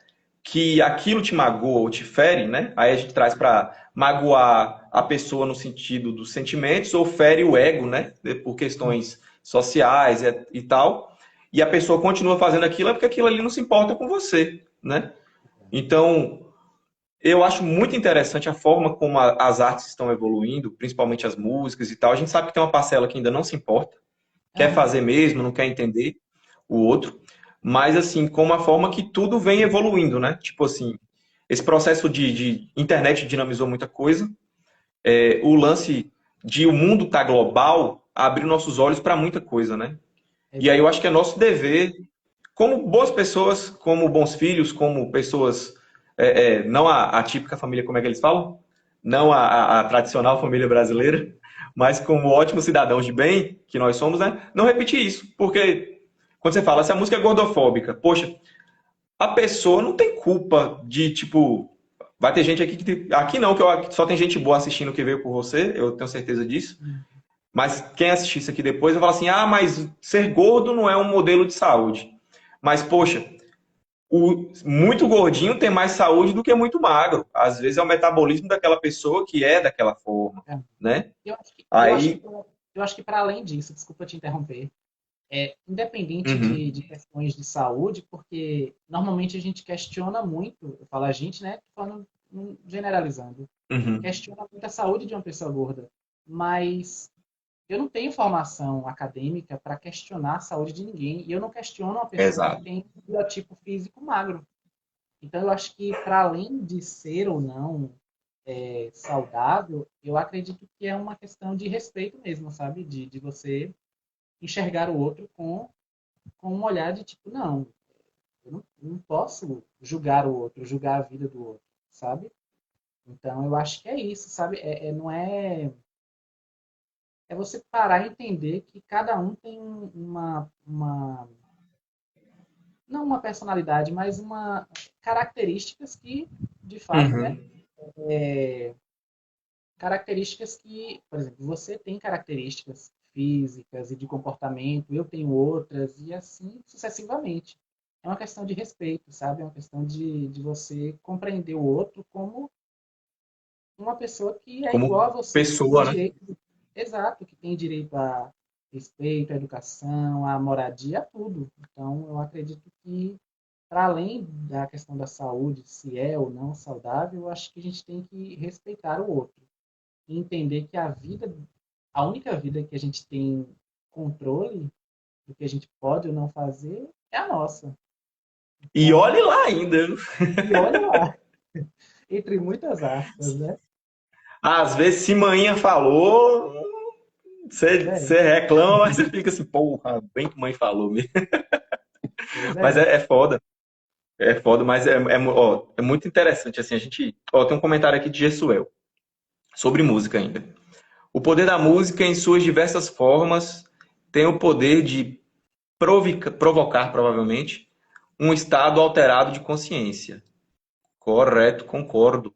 que aquilo te magoa ou te fere, né? Aí a gente traz para magoar a pessoa no sentido dos sentimentos ou fere o ego, né? Por questões sociais e tal. E a pessoa continua fazendo aquilo é porque aquilo ali não se importa com você, né? Então, eu acho muito interessante a forma como as artes estão evoluindo, principalmente as músicas e tal. A gente sabe que tem uma parcela que ainda não se importa, quer Aham. fazer mesmo, não quer entender o outro, mas assim, como a forma que tudo vem evoluindo, né? Tipo assim, esse processo de internet dinamizou muita coisa, o lance de o mundo estar global abriu nossos olhos para muita coisa, né? E aí eu acho Exato. que é nosso dever, como boas pessoas, como bons filhos, como pessoas, não a típica família, como é que eles falam? Não a tradicional família brasileira, mas como ótimos cidadãos de bem que nós somos, né? Não repetir isso, porque quando você fala, se a música é gordofóbica, poxa, a pessoa não tem culpa de, tipo, vai ter gente aqui aqui não, que só tem gente boa assistindo que veio por você, eu tenho certeza disso. Uhum. Mas quem assistir isso aqui depois vai falar assim: ah, mas ser gordo não é um modelo de saúde. Mas, poxa, o muito gordinho tem mais saúde do que muito magro. Às vezes é o metabolismo daquela pessoa que é daquela forma, É. né? Eu acho que, eu acho que, Aí, eu acho que para além disso, desculpa te interromper, independente uhum, de questões de saúde, porque normalmente a gente questiona muito, eu falo a gente, né? Tô falando, generalizando, uhum, questiona muito a saúde de uma pessoa gorda, mas eu não tenho formação acadêmica para questionar a saúde de ninguém, e eu não questiono uma pessoa que exato. tem um biotipo físico magro. Então, eu acho que, para além de ser ou não saudável, eu acredito que é uma questão de respeito mesmo, sabe? De você enxergar o outro com um olhar de tipo, não, eu não posso julgar o outro, julgar a vida do outro, sabe? Então, eu acho que é isso, sabe? Não é. É você parar e entender que cada um tem não uma personalidade, mas características que, de fato, né? Uhum, Características que, por exemplo, você tem características físicas e de comportamento, eu tenho outras, e assim sucessivamente. É uma questão de respeito, sabe? É uma questão de você compreender o outro como uma pessoa que é igual a como você, que tem pessoa, né? direito, exato, que tem direito a respeito, à educação, à moradia, a tudo. Então, eu acredito que, para além da questão da saúde, se é ou não saudável, eu acho que a gente tem que respeitar o outro e entender que a única vida que a gente tem controle do que a gente pode ou não fazer é a nossa. E Então, olhe lá ainda. e olha lá, entre muitas aspas, né? Às vezes, se manhã falou, Pois você é, reclama, mas você fica assim, porra, bem que mãe falou mesmo. pois Mas é. é foda, mas ó, é muito interessante, assim, a gente... Ó, tem um comentário aqui de Jesuel. sobre música ainda. O poder da música, em suas diversas formas, tem o poder de provocar, provavelmente, um estado alterado de consciência. Correto, concordo.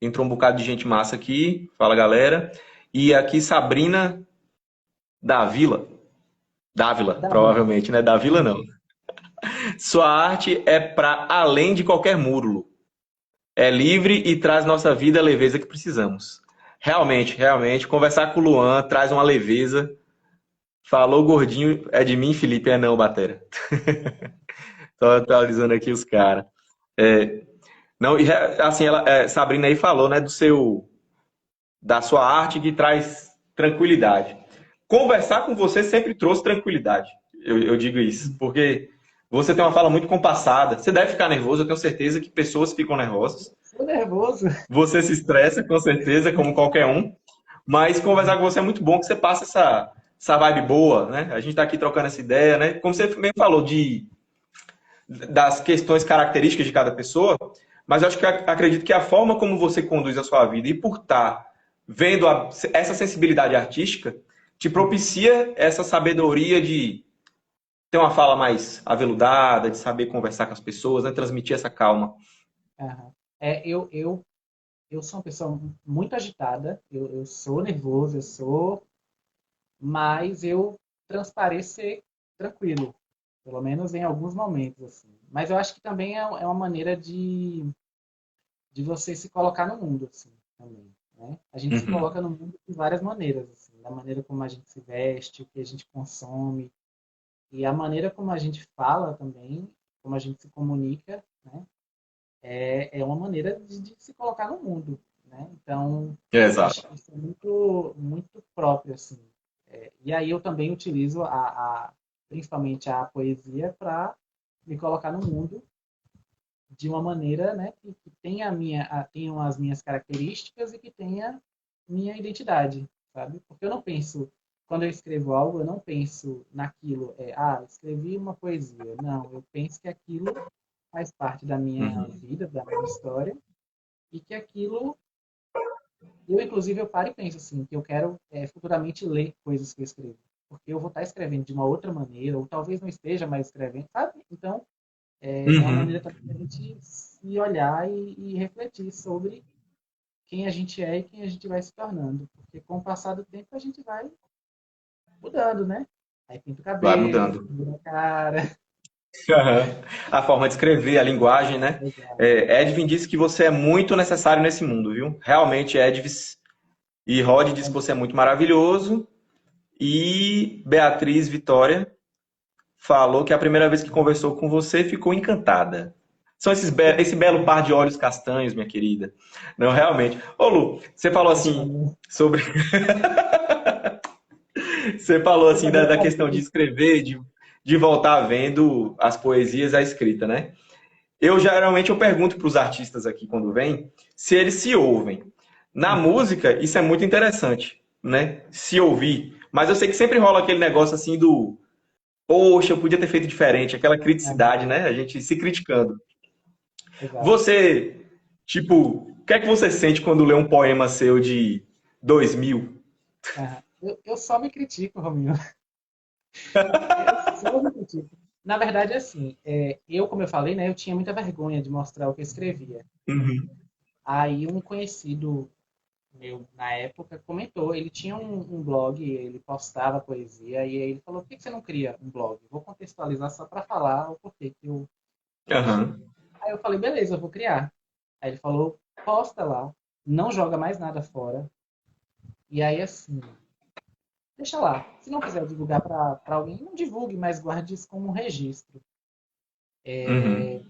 Entrou um bocado de gente massa aqui. Fala, galera. E aqui, Sabrina Dávila. Dávila, Davi. provavelmente, né? Dávila não. Sua arte é para além de qualquer múrulo. É livre e traz nossa vida a leveza que precisamos. Realmente, realmente, conversar com o Luan traz uma leveza. Falou gordinho, é de mim, Felipe, é não, Batera. Só atualizando aqui os caras. É, não, e assim, Sabrina aí falou, né, da sua arte que traz tranquilidade. Conversar com você sempre trouxe tranquilidade. Eu digo isso, porque você tem uma fala muito compassada. Você deve ficar nervoso, eu tenho certeza que pessoas ficam nervosas. Sou nervoso. Você se estressa, com certeza, como qualquer um. Mas conversar com você é muito bom, que você passa essa vibe boa, né? A gente tá aqui trocando essa ideia, né? Como você bem falou, das questões características de cada pessoa, mas eu acho que acredito que a forma como você conduz a sua vida e por estar vendo essa sensibilidade artística te propicia essa sabedoria de ter uma fala mais aveludada, de saber conversar com as pessoas, né? Transmitir essa calma. Aham. Eu sou uma pessoa muito agitada, eu sou nervoso, mas eu transpareço ser tranquilo, pelo menos em alguns momentos, assim. Mas eu acho que também é uma maneira de você se colocar no mundo, assim, também, né? A gente se Uhum. coloca no mundo de várias maneiras, assim, da maneira como a gente se veste, o que a gente consome, e a maneira como a gente fala também, como a gente se comunica, né? É uma maneira de se colocar no mundo, né? Então, eu acho Exato. que isso é muito, muito próprio, assim. E aí eu também utilizo principalmente a poesia para me colocar no mundo de uma maneira, né, que tenha tenham as minhas características e que tenha minha identidade, sabe? Porque eu não penso, quando eu escrevo algo, eu não penso naquilo, escrevi uma poesia. Não, eu penso que aquilo faz parte da minha Uhum. vida, da minha história, e que aquilo, inclusive, eu paro e penso assim, que eu quero futuramente ler coisas que eu escrevo. Porque eu vou estar escrevendo de uma outra maneira, ou talvez não esteja mais escrevendo, sabe? Então, é uma Uhum. maneira também da gente se olhar e refletir sobre quem a gente é e quem a gente vai se tornando. Porque com o passar do tempo a gente vai mudando, né? Aí pinta o Vai cabelo, mudando. muda a cara. Aham. A forma de escrever, a linguagem, né? Exato. Edwin disse que você é muito necessário nesse mundo, viu? Realmente, Edvis. E Rod disse que você é muito maravilhoso. E Beatriz Vitória falou que a primeira vez que conversou com você ficou encantada. São esse belo par de olhos castanhos, minha querida. Não, realmente. Ô, Lu, você falou assim Fechando. sobre. Você falou Eu assim também da questão de falei. escrever, de voltar vendo as poesias à escrita, né? Eu geralmente eu pergunto para os artistas aqui quando vêm se eles se ouvem. Na música, isso é muito interessante, né? Se ouvir. Mas eu sei que sempre rola aquele negócio assim do poxa, eu podia ter feito diferente, aquela criticidade, Aham, né? A gente se criticando. exato. Você, tipo, o que é que você sente quando lê um poema seu de 2000? Aham. Eu só me critico, Rominho. Eu só me critico. Na verdade, assim, como eu falei, né, eu tinha muita vergonha de mostrar o que eu escrevia. Uhum. Aí um conhecido meu, na época, comentou, ele tinha um blog, ele postava poesia, e aí ele falou, por que você não cria um blog? Vou contextualizar só para falar o porquê que eu fiz. Aham. Aí eu falei, beleza, eu vou criar. Aí ele falou, posta lá, não joga mais nada fora. E aí, assim, deixa lá. Se não quiser divulgar para alguém, não divulgue, mas guarde isso como um registro. Uhum.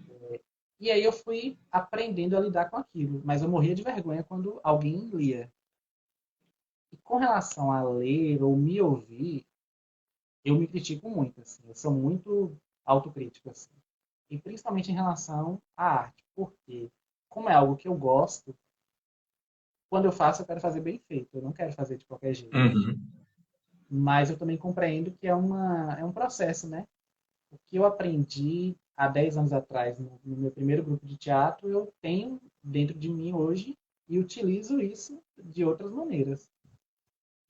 E aí eu fui aprendendo a lidar com aquilo, mas eu morria de vergonha quando alguém lia. E com relação a ler ou me ouvir, eu me critico muito, assim. Eu sou muito autocrítico, assim. E principalmente em relação à arte, porque como é algo que eu gosto, quando eu faço, eu quero fazer bem feito. Eu não quero fazer de qualquer jeito. Uhum. Mas eu também compreendo que é um processo, né? O que eu aprendi há 10 anos atrás no meu primeiro grupo de teatro, eu tenho dentro de mim hoje e utilizo isso de outras maneiras.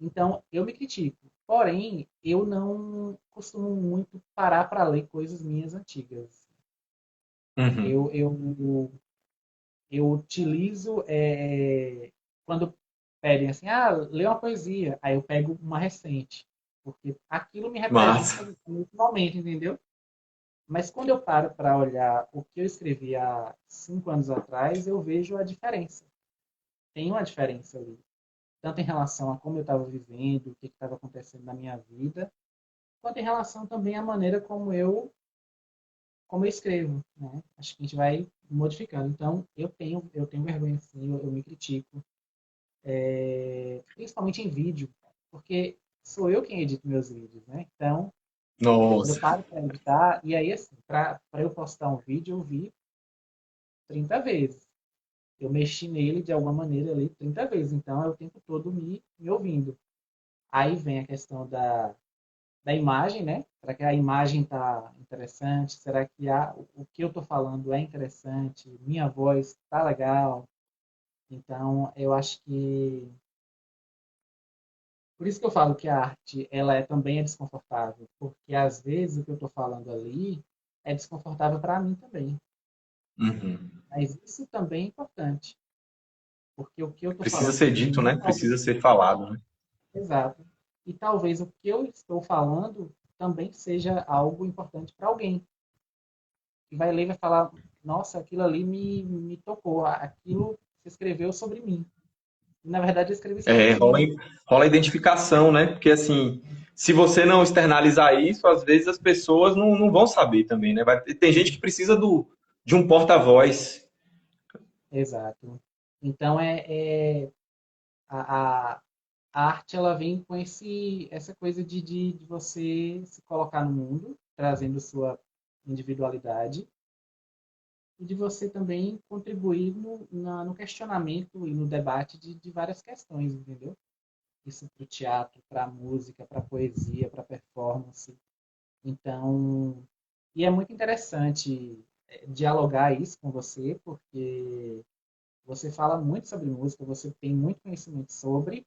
Então, eu me critico. Porém, eu não costumo muito parar para ler coisas minhas antigas. Uhum. Eu utilizo, quando pedem assim, ah, lê uma poesia, aí eu pego uma recente, porque aquilo me representa Massa. nesse momento, entendeu? Mas quando eu paro para olhar o que eu escrevi há 5 anos atrás, eu vejo a diferença. Tem uma diferença ali, tanto em relação a como eu estava vivendo, o que estava acontecendo na minha vida, quanto em relação também à maneira como eu escrevo, né? Acho que a gente vai modificando. Então, eu tenho vergonha sim, eu me critico, principalmente em vídeo, porque sou eu quem edito meus vídeos, né? Então, quando eu Nossa. paro para editar, e aí assim, para eu postar um vídeo, eu vi 30 vezes. Eu mexi nele de alguma maneira ali 30 vezes, então é o tempo todo me ouvindo. Aí vem a questão da imagem, né? Será que a imagem está interessante? Será que o que eu estou falando é interessante? Minha voz está legal? Então, eu acho que por isso que eu falo que a arte ela também é desconfortável, porque às vezes o que eu estou falando ali é desconfortável para mim também. Uhum. Mas isso também é importante, porque o que eu estou Precisa falando ser sobre dito, mim, né? talvez, Precisa ser falado, né? exato. E talvez o que eu estou falando também seja algo importante para alguém que vai ler e vai falar: nossa, aquilo ali me tocou, aquilo que você escreveu sobre mim. E, na verdade, eu escrevi sobre É, ti, rola, né? rola identificação, né? Porque assim, se você não externalizar isso, às vezes as pessoas não vão saber também, né? Tem gente que precisa de um porta-voz. Exato. Então, a, a, a arte ela vem com essa coisa de você se colocar no mundo, trazendo sua individualidade, e de você também contribuir no questionamento e no debate de várias questões, entendeu? Isso para o teatro, para a música, para a poesia, para a performance. Então, e é muito interessante dialogar isso com você, porque você fala muito sobre música, você tem muito conhecimento sobre.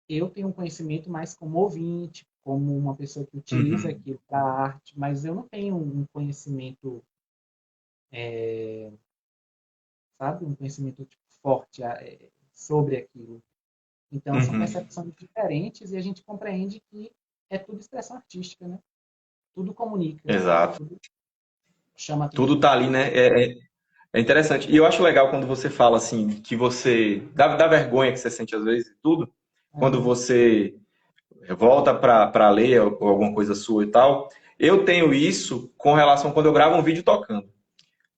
Eu tenho um conhecimento mais como ouvinte, como uma pessoa que utiliza Uhum. aquilo para arte, mas eu não tenho um conhecimento, sabe, um conhecimento tipo, forte sobre aquilo. Então, são Uhum. percepções diferentes e a gente compreende que é tudo expressão artística, né? Tudo comunica, Exato. tudo chama Tudo tá atenção. ali, né? É interessante. E eu acho legal quando você fala assim, que você. Dá vergonha que você sente às vezes e tudo, quando Aham, você volta para ler ou alguma coisa sua e tal. Eu tenho isso com relação quando eu gravo um vídeo tocando.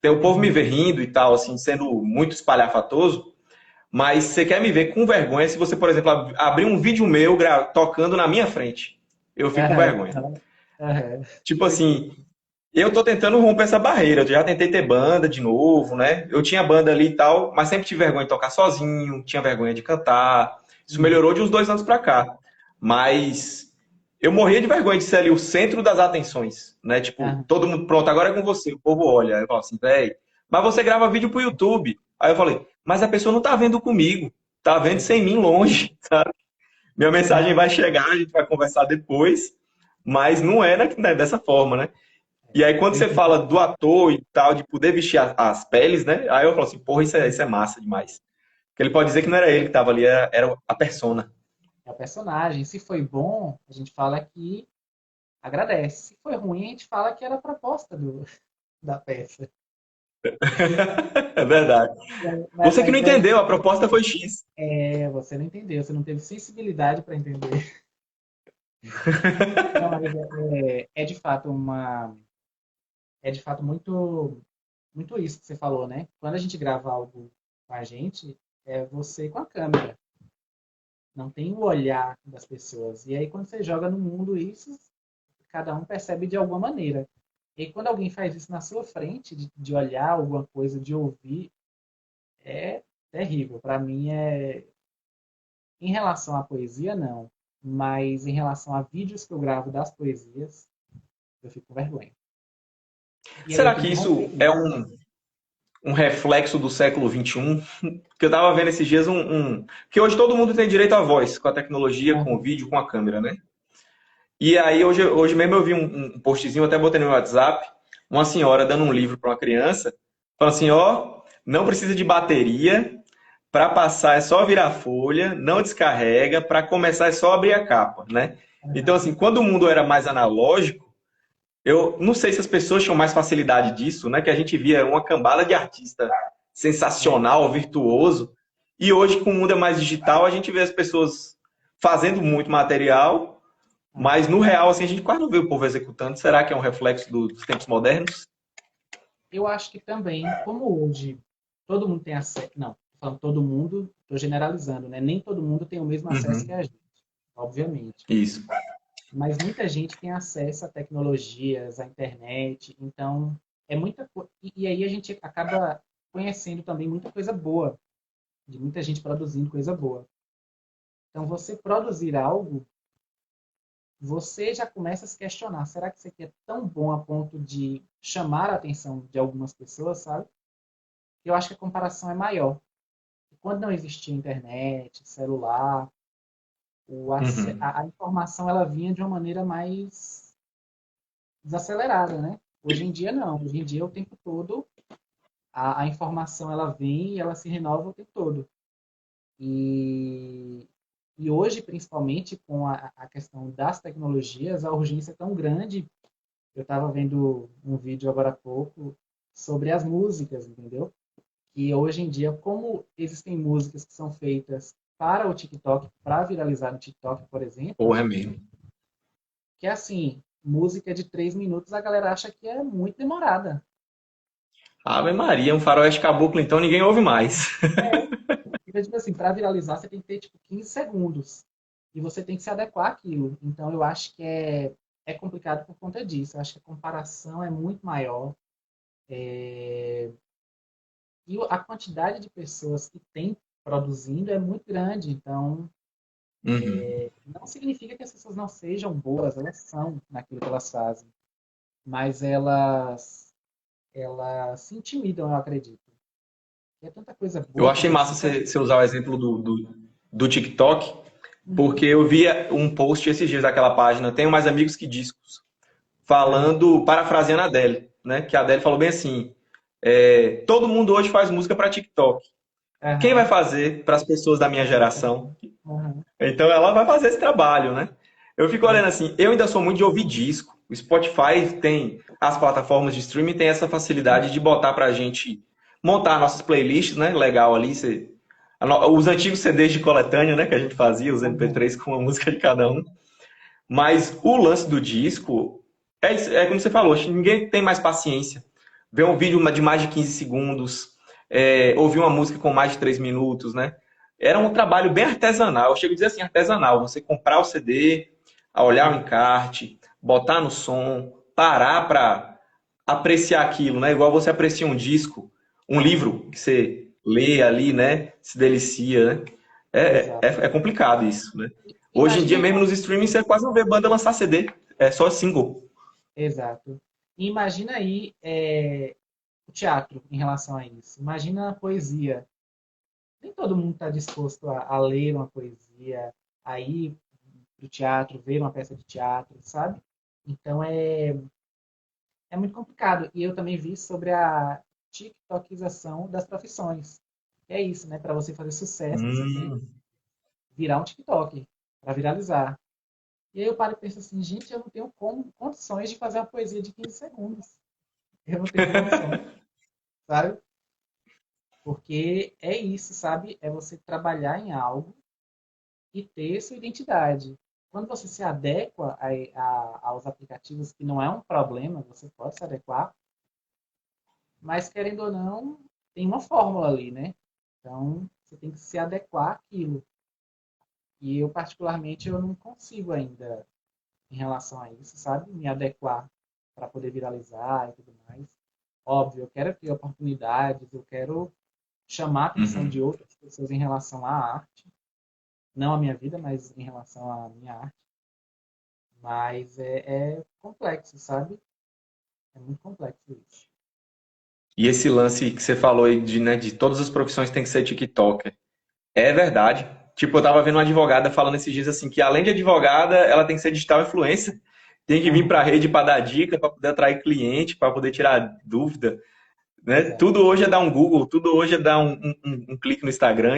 Tem o povo me uhum. ver rindo e tal, assim, sendo muito espalhafatoso, mas você quer me ver com vergonha se você, por exemplo, abrir um vídeo meu tocando na minha frente. Eu fico com Aham, vergonha. aham. Tipo Eu entendo. assim, eu tô tentando romper essa barreira. Eu já tentei ter banda de novo, né? Eu tinha banda ali e tal, mas sempre tive vergonha de tocar sozinho, tinha vergonha de cantar. Isso Uhum. melhorou de uns 2 anos pra cá. Mas eu morria de vergonha de ser ali o centro das atenções, né? Tipo, Aham. todo mundo, pronto, agora é com você. O povo olha. Aí eu falo assim, velho, mas você grava vídeo pro YouTube. Aí eu falei, mas a pessoa não tá vendo comigo, tá vendo sem mim longe. Minha mensagem vai chegar, a gente vai conversar depois, mas não é né, dessa forma, né? E aí, quando Eu você entendo. fala do ator e tal, de poder vestir as peles, né? Aí eu falo assim, porra, isso é massa demais. Porque ele pode dizer que não era ele que estava ali, era a persona. É o personagem. Se foi bom, a gente fala que agradece. Se foi ruim, a gente fala que era a proposta da peça. É verdade. Mas, Você que não mas é, entendeu, a proposta foi X. você não entendeu, você não teve sensibilidade para entender. Não, mas é de fato é de fato muito isso que você falou, né? Quando a gente grava algo com a gente, é você com a câmera. Não tem o olhar das pessoas. E aí, quando você joga no mundo isso, cada um percebe de alguma maneira. E quando alguém faz isso na sua frente, de olhar alguma coisa, de ouvir, é terrível. Para mim, em relação à poesia, não. Mas em relação a vídeos que eu gravo das poesias, eu fico com vergonha. E aí eu Será tenho que que romper isso é isso. um. um reflexo do século XXI, que eu tava vendo esses dias que hoje todo mundo tem direito à voz, com a tecnologia, com o Aham. vídeo, com a câmera, né? E aí hoje mesmo eu vi um postzinho, até botei no meu WhatsApp, uma senhora dando um livro para uma criança, falando assim, ó, não precisa de bateria, para passar é só virar a folha, não descarrega, para começar é só abrir a capa, né? Então, Aham. assim, quando o mundo era mais analógico, eu não sei se as pessoas tinham mais facilidade disso, né? Que a gente via uma cambada de artista É. sensacional, virtuoso. E hoje, com o mundo é mais digital, a gente vê as pessoas fazendo muito material, mas Aham. no real, assim, a gente quase não vê o povo executando. Será que é um reflexo dos tempos modernos? Eu acho que também, como hoje todo mundo tem acesso. Não, tô falando todo mundo, estou generalizando, né? Nem todo mundo tem o mesmo acesso que Uhum. a gente, obviamente. Isso. Mas muita gente tem acesso a tecnologias, à internet, então é muita coisa. E aí a gente acaba conhecendo também muita coisa boa, de muita gente produzindo coisa boa. Então você produzir algo, você já começa a se questionar, será que isso aqui é tão bom a ponto de chamar a atenção de algumas pessoas, sabe? Eu acho que a comparação é maior. Quando não existia internet, celular, Uhum. a informação ela vinha de uma maneira mais desacelerada, né? Hoje em dia não. Hoje em dia o tempo todo a informação ela vem e ela se renova o tempo todo. E, e hoje, principalmente com a questão das tecnologias, a urgência é tão grande. Eu estava vendo um vídeo agora há pouco sobre as músicas, entendeu? E hoje em dia, como existem músicas que são feitas para o TikTok, para viralizar no TikTok, por exemplo, Ou é mesmo. que é assim, música de 3 minutos, a galera acha que é muito demorada. Ave Maria, um faroeste caboclo, então ninguém ouve mais. Então, tipo assim, para viralizar, você tem que ter, tipo, 15 segundos. E você tem que se adequar àquilo. Então, eu acho que é complicado por conta disso. Eu acho que a comparação é muito maior. E a quantidade de pessoas que tem produzindo é muito grande. Então, Uhum. não significa que as pessoas não sejam boas, elas são naquilo que elas fazem. Mas elas se intimidam, eu acredito. E é tanta coisa Eu boa achei massa acontecendo. você usar o exemplo do TikTok, Uhum. porque eu via um post esses dias daquela página, Tenho Mais Amigos Que Discos, Aham. falando, parafraseando a Adele, né? Que a Adele falou bem assim: todo mundo hoje faz música para TikTok. Quem vai Aham. fazer para as pessoas da minha geração? Aham. Então ela vai fazer esse trabalho, né? Eu fico olhando Exato. assim, eu ainda sou muito de ouvir disco. O Spotify tem, as plataformas de streaming tem essa facilidade de botar pra gente montar nossas playlists, né? Legal ali, os antigos CDs de coletânea, né? Que a gente fazia, os Aham. MP3 com a música de cada um. Mas o lance do disco é como você falou, acho que ninguém tem mais paciência. Ver um vídeo de mais de 15 segundos, ouvir uma música com mais de 3 minutos, né? Era um trabalho bem artesanal. Eu chego a dizer assim, artesanal. Você comprar o CD, a olhar o Aham. encarte, botar no som, parar para apreciar aquilo, né? Igual você aprecia um disco, um livro que você lê ali, né? Se delicia, né? Exato. É complicado isso, né? Hoje em Imagina dia, em mesmo nos streamings, você quase não vê banda lançar CD. É só single. Exato. E imagina aí o teatro em relação a isso. Imagina a poesia. Nem todo mundo está disposto a ler uma poesia, a ir para o teatro, ver uma peça de teatro, sabe? Então é muito complicado. E eu também vi sobre a TikTokização das profissões. É isso, né? Para você fazer sucesso, você tem que Hum. virar um TikTok para viralizar. E aí eu paro e penso assim, gente, eu não tenho condições de fazer uma poesia de 15 segundos. Eu não tenho condições, sabe? Porque é isso, sabe? É você trabalhar em algo e ter sua identidade. Quando você se adequa aos aplicativos, que não é um problema, você pode se adequar, mas querendo ou não, tem uma fórmula ali, né? Então, você tem que se adequar àquilo. E eu, particularmente, eu não consigo ainda, em relação a isso, sabe? Me adequar para poder viralizar e tudo mais. Óbvio, eu quero ter oportunidades, eu quero chamar a atenção de Uhum. outras pessoas em relação à arte, não à minha vida, mas em relação à minha arte. Mas é complexo, sabe? É muito complexo isso. E esse lance que você falou aí de, né, de todas as profissões tem que ser TikToker. É verdade. Tipo, eu tava vendo uma advogada falando esses dias assim, que além de advogada, ela tem que ser digital influencer. Tem que vir pra Aham, rede para dar dica, para poder atrair cliente, para poder tirar dúvida, né? exato. Tudo hoje é dar um Google, tudo hoje é dar um clique no Instagram.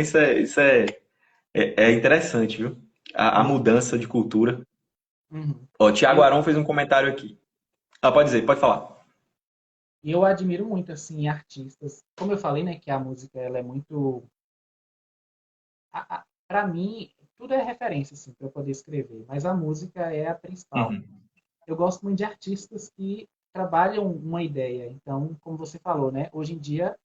É interessante, viu? A Sim. mudança de cultura. Uhum. Ó, Tiago Eu, Arão fez um comentário aqui. Ah, pode dizer, pode falar. eu admiro muito, assim, artistas. Como eu falei, né, que a música, ela é muito... Para mim, tudo é referência, assim, para eu poder escrever. Mas a música é a principal. Uhum. Eu gosto muito de artistas que trabalham uma ideia. Então, como você falou, né, hoje em dia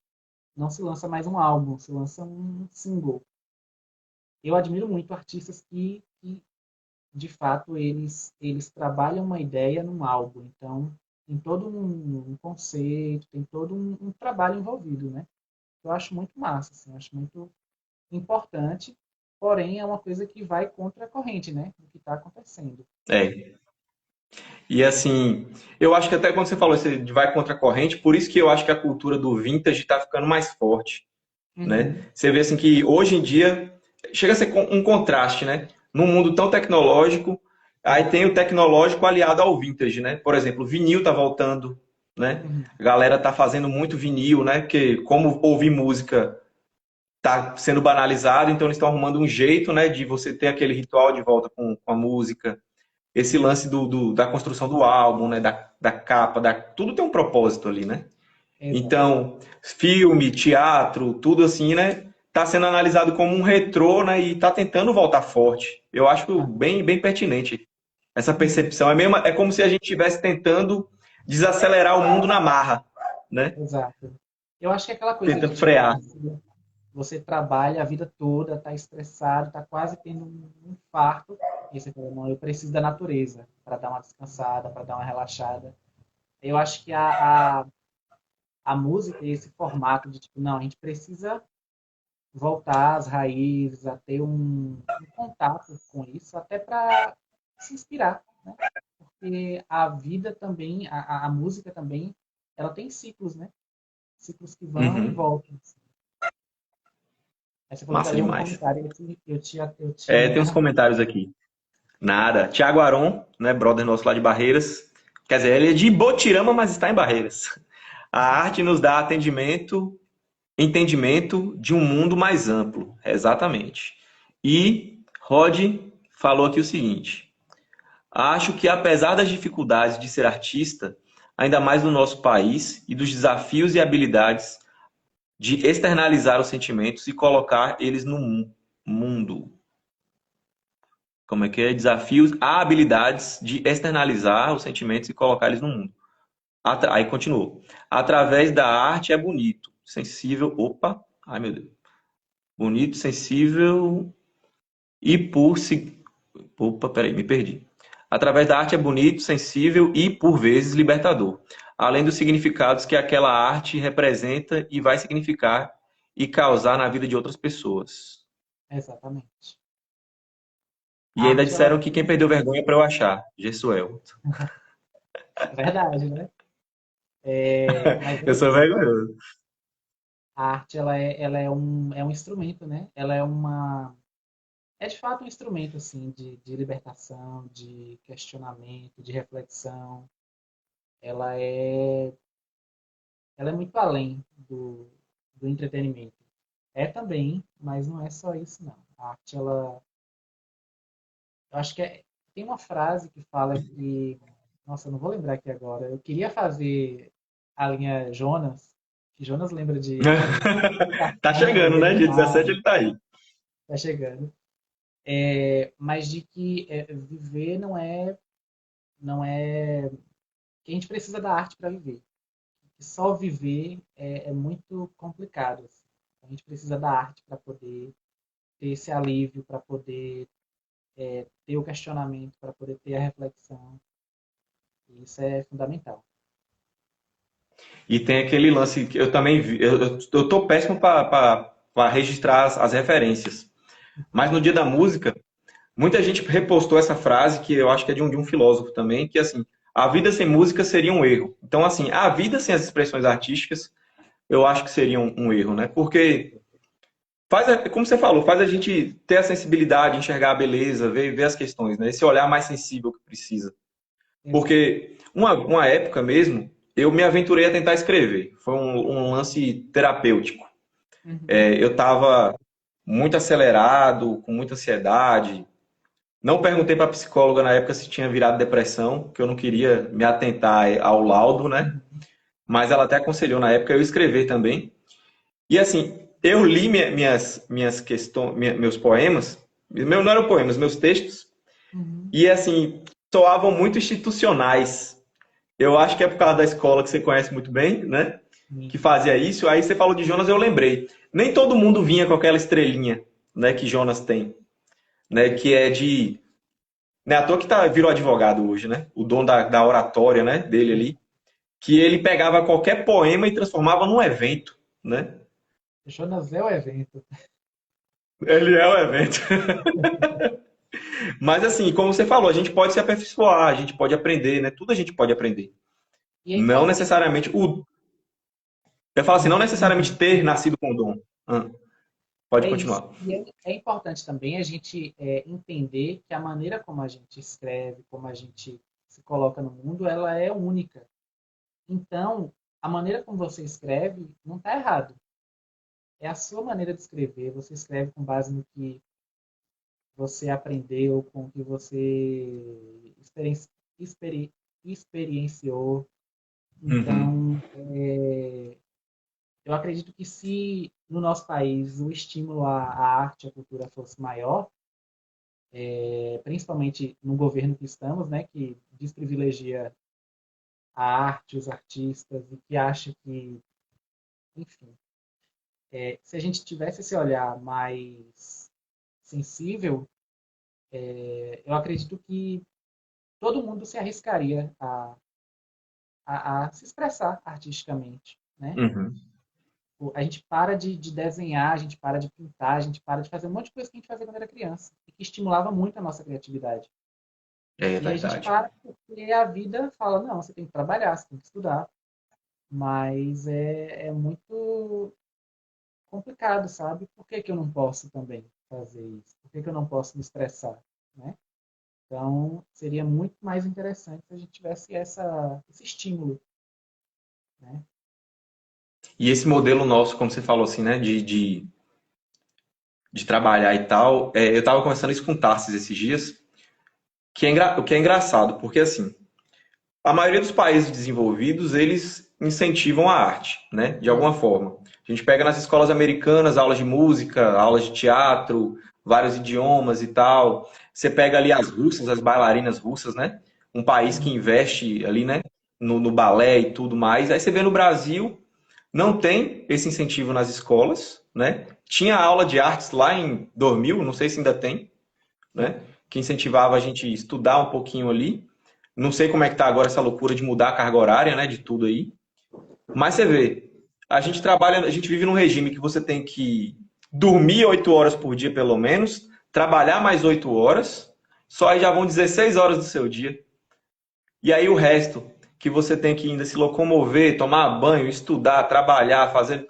não se lança mais um álbum, se lança um single. Eu admiro muito artistas que de fato, eles trabalham uma ideia num álbum. Então, tem todo um conceito, tem todo um trabalho envolvido, né? Eu acho muito massa, assim, eu acho muito importante, porém é uma coisa que vai contra a corrente, né? Do que está acontecendo. É. E assim, eu acho que até quando você falou isso de vai contra a corrente, por isso que eu acho que a cultura do vintage está ficando mais forte, né? Uhum, Você vê assim que hoje em dia chega a ser um contraste, né? Num mundo tão tecnológico, aí exato. tem o tecnológico aliado ao vintage, né? Por exemplo, o vinil tá voltando, né? Uhum, A galera tá fazendo muito vinil, né? Porque como ouvir música tá sendo banalizado, então eles estão arrumando um jeito, né, de você ter aquele ritual de volta com a música. Esse lance da construção do álbum, né, da capa, tudo tem um propósito ali, né? exato. Então, filme, teatro, tudo assim, né, tá sendo analisado como um retrô, né, e tá tentando voltar forte. Eu acho Ah, bem pertinente essa uhum, percepção. É como se a gente estivesse tentando desacelerar o mundo na marra, né? exato. Eu acho que é aquela coisa de, Tentando tipo, frear. você trabalha a vida toda, está estressado, está quase tendo um infarto, e você fala, não, eu preciso da natureza para dar uma descansada, para dar uma relaxada. Eu acho que a música e esse formato de tipo, não, a gente precisa voltar às raízes, a ter um contato com isso, até para se inspirar, né? Porque a vida também, a música também, ela tem ciclos, né? Ciclos que vão e Uhum. voltam. Aí você falou que ia Massa ler um demais. comentário, eu É, tem uns tinha... comentários aqui. Nada. Tiago Aron, né, brother nosso lá de Barreiras. Quer dizer, ele é de Botirama, mas está em Barreiras. A arte nos dá entendimento de um mundo mais amplo. Exatamente. E Rod falou aqui o seguinte: acho que apesar das dificuldades de ser artista, ainda mais no nosso país, e dos desafios e habilidades de externalizar os sentimentos e colocar eles no mundo. Como é que é? Desafios, há habilidades de externalizar os sentimentos e colocar eles no mundo. Aí continuou. Através da arte é bonito, sensível. Opa, ai meu Deus. Bonito, sensível e por. Opa, peraí, me perdi. Através da arte é bonito, sensível e, por vezes, libertador. Além dos significados que aquela arte representa e vai significar e causar na vida de outras pessoas. Exatamente. E A ainda arte, ela disseram que quem perdeu vergonha para eu achar, Gessuel. é verdade, né? É, mas é Eu sou isso. vergonhoso. A arte, ela é um instrumento, né? Ela é de fato um instrumento, assim, de libertação, de questionamento, de reflexão. Ela é, ela é muito além do entretenimento. É também, mas não é só isso, não. A arte, eu acho que tem uma frase que fala que, nossa, eu não vou lembrar aqui agora. Eu queria fazer a linha Jonas, que Jonas lembra de Tá cartão, chegando, ver né? no Dia mar, 17 ele tá aí. tá chegando. Mas de que viver não é que a gente precisa da arte para viver. Que só viver é muito complicado, assim. A gente precisa da arte para poder ter esse alívio, para poder ter o questionamento, para poder ter a reflexão. E isso é fundamental. E tem aquele lance que eu também vi. Eu tô péssimo para registrar as referências. Mas no dia da música, muita gente repostou essa frase, que eu acho que é de um filósofo também, que assim, a vida sem música seria um erro. Então, assim, a vida sem as expressões artísticas, eu acho que seria um erro, né? Porque como você falou, faz a gente ter a sensibilidade, enxergar a beleza, ver as questões, né? Esse olhar mais sensível que precisa. Exato. Porque uma época mesmo, eu me aventurei a tentar escrever. Foi um lance terapêutico. Uhum. Eu estava muito acelerado, com muita ansiedade. Não perguntei para a psicóloga na época se tinha virado depressão, que eu não queria me atentar ao laudo, né? Uhum. Mas ela até aconselhou na época eu escrever também. E assim, eu li minhas questões, meus poemas, não eram poemas, meus textos, Uhum. e assim, soavam muito institucionais. Eu acho que é por causa da escola que você conhece muito bem, né? Que Sim. fazia isso. Aí você falou de Jonas, eu lembrei. Nem todo mundo vinha com aquela estrelinha, né, que Jonas tem, né? Que é de. Né, à toa que virou advogado hoje, né? O dono da oratória, né? Dele ali. Que ele pegava qualquer poema e transformava num evento, né? Jonas é o evento. Ele é o evento. Mas assim, como você falou, a gente pode se aperfeiçoar, a gente pode aprender, né? Tudo a gente pode aprender. E é Não importante. necessariamente eu falo assim, não necessariamente ter nascido com o dom. Pode É isso. continuar. E é importante também a gente entender que a maneira como a gente escreve, como a gente se coloca no mundo, ela é única. Então, a maneira como você escreve não está errado. É a sua maneira de escrever. Você escreve com base no que você aprendeu, com o que você experienciou. Uhum. Então, eu acredito que se no nosso país o estímulo à arte e à cultura fosse maior, principalmente no governo que estamos, né, que desprivilegia a arte, os artistas e que acha que, enfim, se a gente tivesse esse olhar mais sensível, eu acredito que todo mundo se arriscaria a se expressar artisticamente, né? Uhum. A gente para de desenhar, a gente para de pintar, a gente para de fazer um monte de coisa que a gente fazia quando era criança e que estimulava muito a nossa criatividade. É E a gente verdade. para porque a vida fala, não, você tem que trabalhar, você tem que estudar, mas é muito complicado, sabe? Por que que eu não posso também fazer isso? Por que que eu não posso me expressar, né? Então, seria muito mais interessante se a gente tivesse esse estímulo, né? E esse modelo nosso, como você falou assim, né, de trabalhar e tal, eu estava conversando isso com o Tarsis esses dias, o que é engraçado, porque assim, a maioria dos países desenvolvidos, eles incentivam a arte, né, de alguma Uhum. forma. A gente pega nas escolas americanas aulas de música, aulas de teatro, vários idiomas e tal. Você pega ali as russas, as bailarinas russas, né? Um país que Uhum. investe ali, né? No balé e tudo mais. Aí você vê no Brasil, não tem esse incentivo nas escolas, né? Tinha aula de artes lá em 2000, não sei se ainda tem, né? Que incentivava a gente a estudar um pouquinho ali. Não sei como é que tá agora essa loucura de mudar a carga horária, né? De tudo aí. Mas você vê, a gente trabalha, a gente vive num regime que você tem que dormir 8 horas por dia, pelo menos, trabalhar mais 8 horas, só aí já vão 16 horas do seu dia. E aí o resto, que você tem que ainda se locomover, tomar banho, estudar, trabalhar, fazer,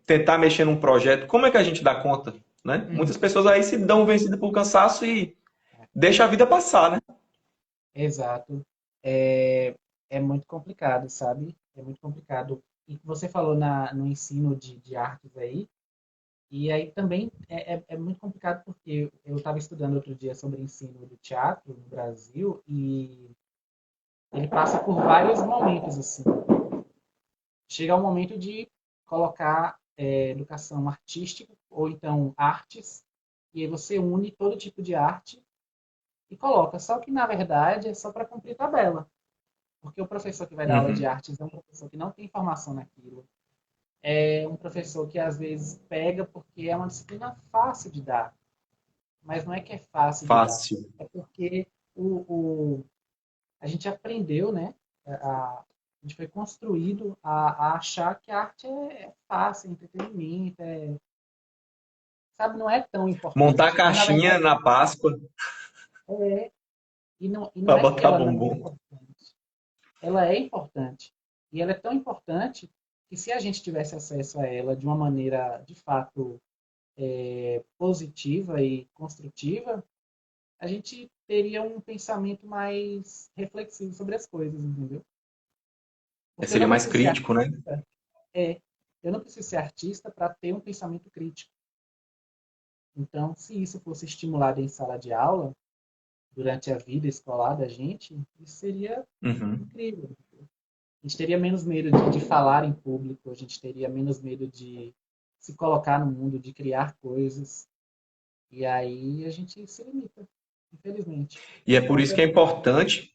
tentar mexer num projeto, como é que a gente dá conta? Né? Uhum. Muitas pessoas aí se dão vencidas pelo cansaço e deixa a vida passar, né? Exato. É, é muito complicado, sabe? É muito complicado. E você falou no ensino de artes aí, e aí também é muito complicado porque eu estava estudando outro dia sobre ensino do teatro no Brasil e ele passa por vários momentos, assim. Chega um momento de colocar educação artística ou então artes, e aí você une todo tipo de arte e coloca. Só que, na verdade, é só para cumprir tabela. Porque o professor que vai dar aula de Uhum. artes é um professor que não tem formação naquilo. É um professor que às vezes pega porque é uma disciplina fácil de dar. Mas não é que é fácil de dar. Fácil. É porque a gente aprendeu, né? A gente foi construído a achar que a arte é fácil, é entretenimento, sabe, não é tão Montar importante. Mas na caixinha verdade na Páscoa é. E não para é que botar ela não é bombom. importante. Ela é importante. E ela é tão importante que se a gente tivesse acesso a ela de uma maneira, de fato, positiva e construtiva, a gente teria um pensamento mais reflexivo sobre as coisas, entendeu? Porque eu Seria não mais preciso ser crítico, né? artista, é, eu não preciso ser artista para ter um pensamento crítico. Então, se isso fosse estimulado em sala de aula, durante a vida escolar da gente, isso seria Uhum. incrível. A gente teria menos medo de falar em público, a gente teria menos medo de se colocar no mundo, de criar coisas. E aí a gente se limita, infelizmente. E é por Mas isso é que é importante,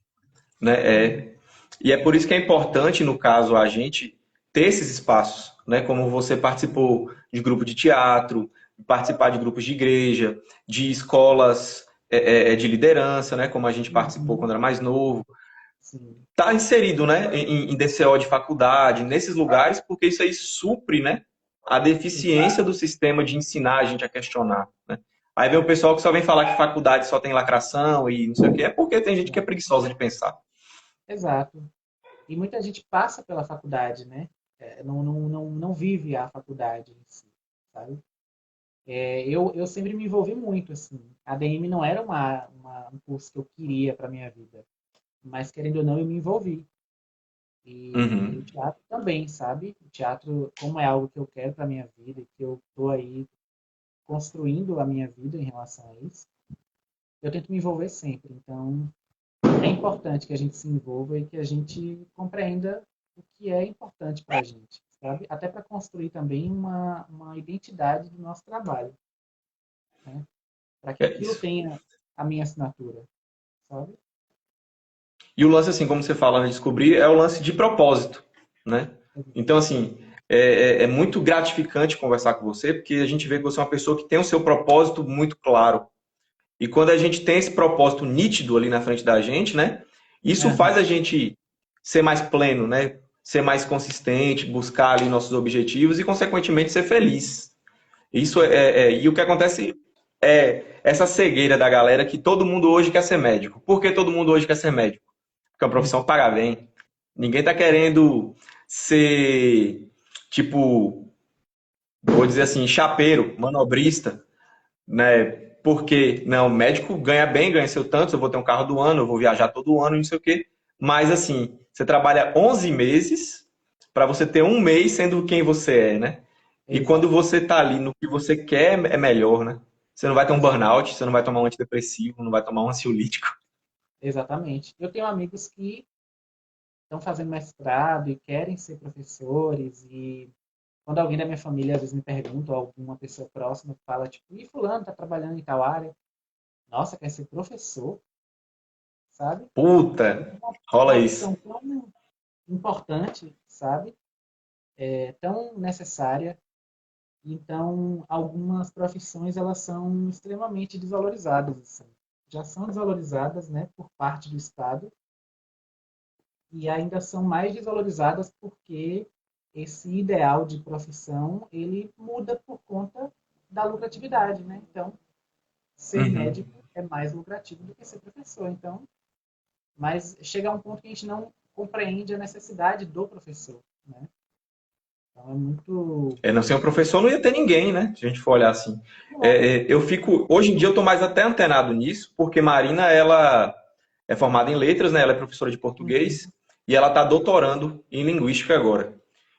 né? E é por isso que é importante, no caso, a gente ter esses espaços, né? Como você participou de grupo de teatro, participar de grupos de igreja, de escolas de liderança, né? Como a gente participou uhum, quando era mais novo. sim, Tá inserido, né? Em DCO de faculdade, nesses lugares, porque isso aí supre, né? A deficiência do sistema de ensinar a gente a questionar, né? Aí vem o pessoal que só vem falar que faculdade só tem lacração e não sei o quê, é porque tem gente que é preguiçosa de pensar. exato. E muita gente passa pela faculdade, né? Não vive a faculdade em si, sabe? Eu sempre me envolvi muito, assim. A ADM não era um curso que eu queria para minha vida, mas querendo ou não, eu me envolvi. E o Uhum. teatro também, sabe? O teatro, como é algo que eu quero para minha vida, e que eu estou aí construindo a minha vida em relação a isso, eu tento me envolver sempre. Então, é importante que a gente se envolva e que a gente compreenda o que é importante para a gente, sabe? Até para construir também uma identidade do nosso trabalho, né? Para que É aquilo isso. tenha a minha assinatura, sabe? E o lance, assim, como você fala, né, descobrir, é o lance de propósito, né? Então, assim, é muito gratificante conversar com você, porque a gente vê que você é uma pessoa que tem o seu propósito muito claro. E quando a gente tem esse propósito nítido ali na frente da gente, né? Isso faz Aham, a gente ser mais pleno, né? Ser mais consistente, buscar ali nossos objetivos e, consequentemente, ser feliz. Isso e o que acontece é essa cegueira da galera que todo mundo hoje quer ser médico. Por que todo mundo hoje quer ser médico? Porque é uma profissão que paga bem. Ninguém tá querendo ser, tipo, vou dizer assim, chapeiro, manobrista, né? Porque, não, o médico ganha bem, ganha seu tanto, eu vou ter um carro do ano, eu vou viajar todo ano, não sei o quê. Mas, assim, você trabalha 11 meses para você ter um mês sendo quem você é, né? E quando exato, você tá ali no que você quer, é melhor, né? Você não vai ter um exato, burnout, você não vai tomar um antidepressivo, não vai tomar um ansiolítico. exatamente. Eu tenho amigos que estão fazendo mestrado e querem ser professores e quando alguém da minha família às vezes me pergunta, ou alguma pessoa próxima fala, tipo, e fulano está trabalhando em tal área? Nossa, quer ser professor, sabe? Puta, Uma rola isso. profissão tão importante, sabe? Tão necessária. Então, algumas profissões elas são extremamente desvalorizadas, assim. Já são desvalorizadas, né, por parte do Estado e ainda são mais desvalorizadas porque esse ideal de profissão ele muda por conta da lucratividade, né? Então, ser Uhum. médico é mais lucrativo do que ser professor. Então, mas chega a um ponto que a gente não compreende a necessidade do professor, né? Então é muito. Não ser um professor não ia ter ninguém, né? Se a gente for olhar assim. Eu fico, hoje em dia eu tô mais até antenado nisso, porque Marina, ela é formada em letras, né? Ela é professora de português e ela está doutorando em linguística agora.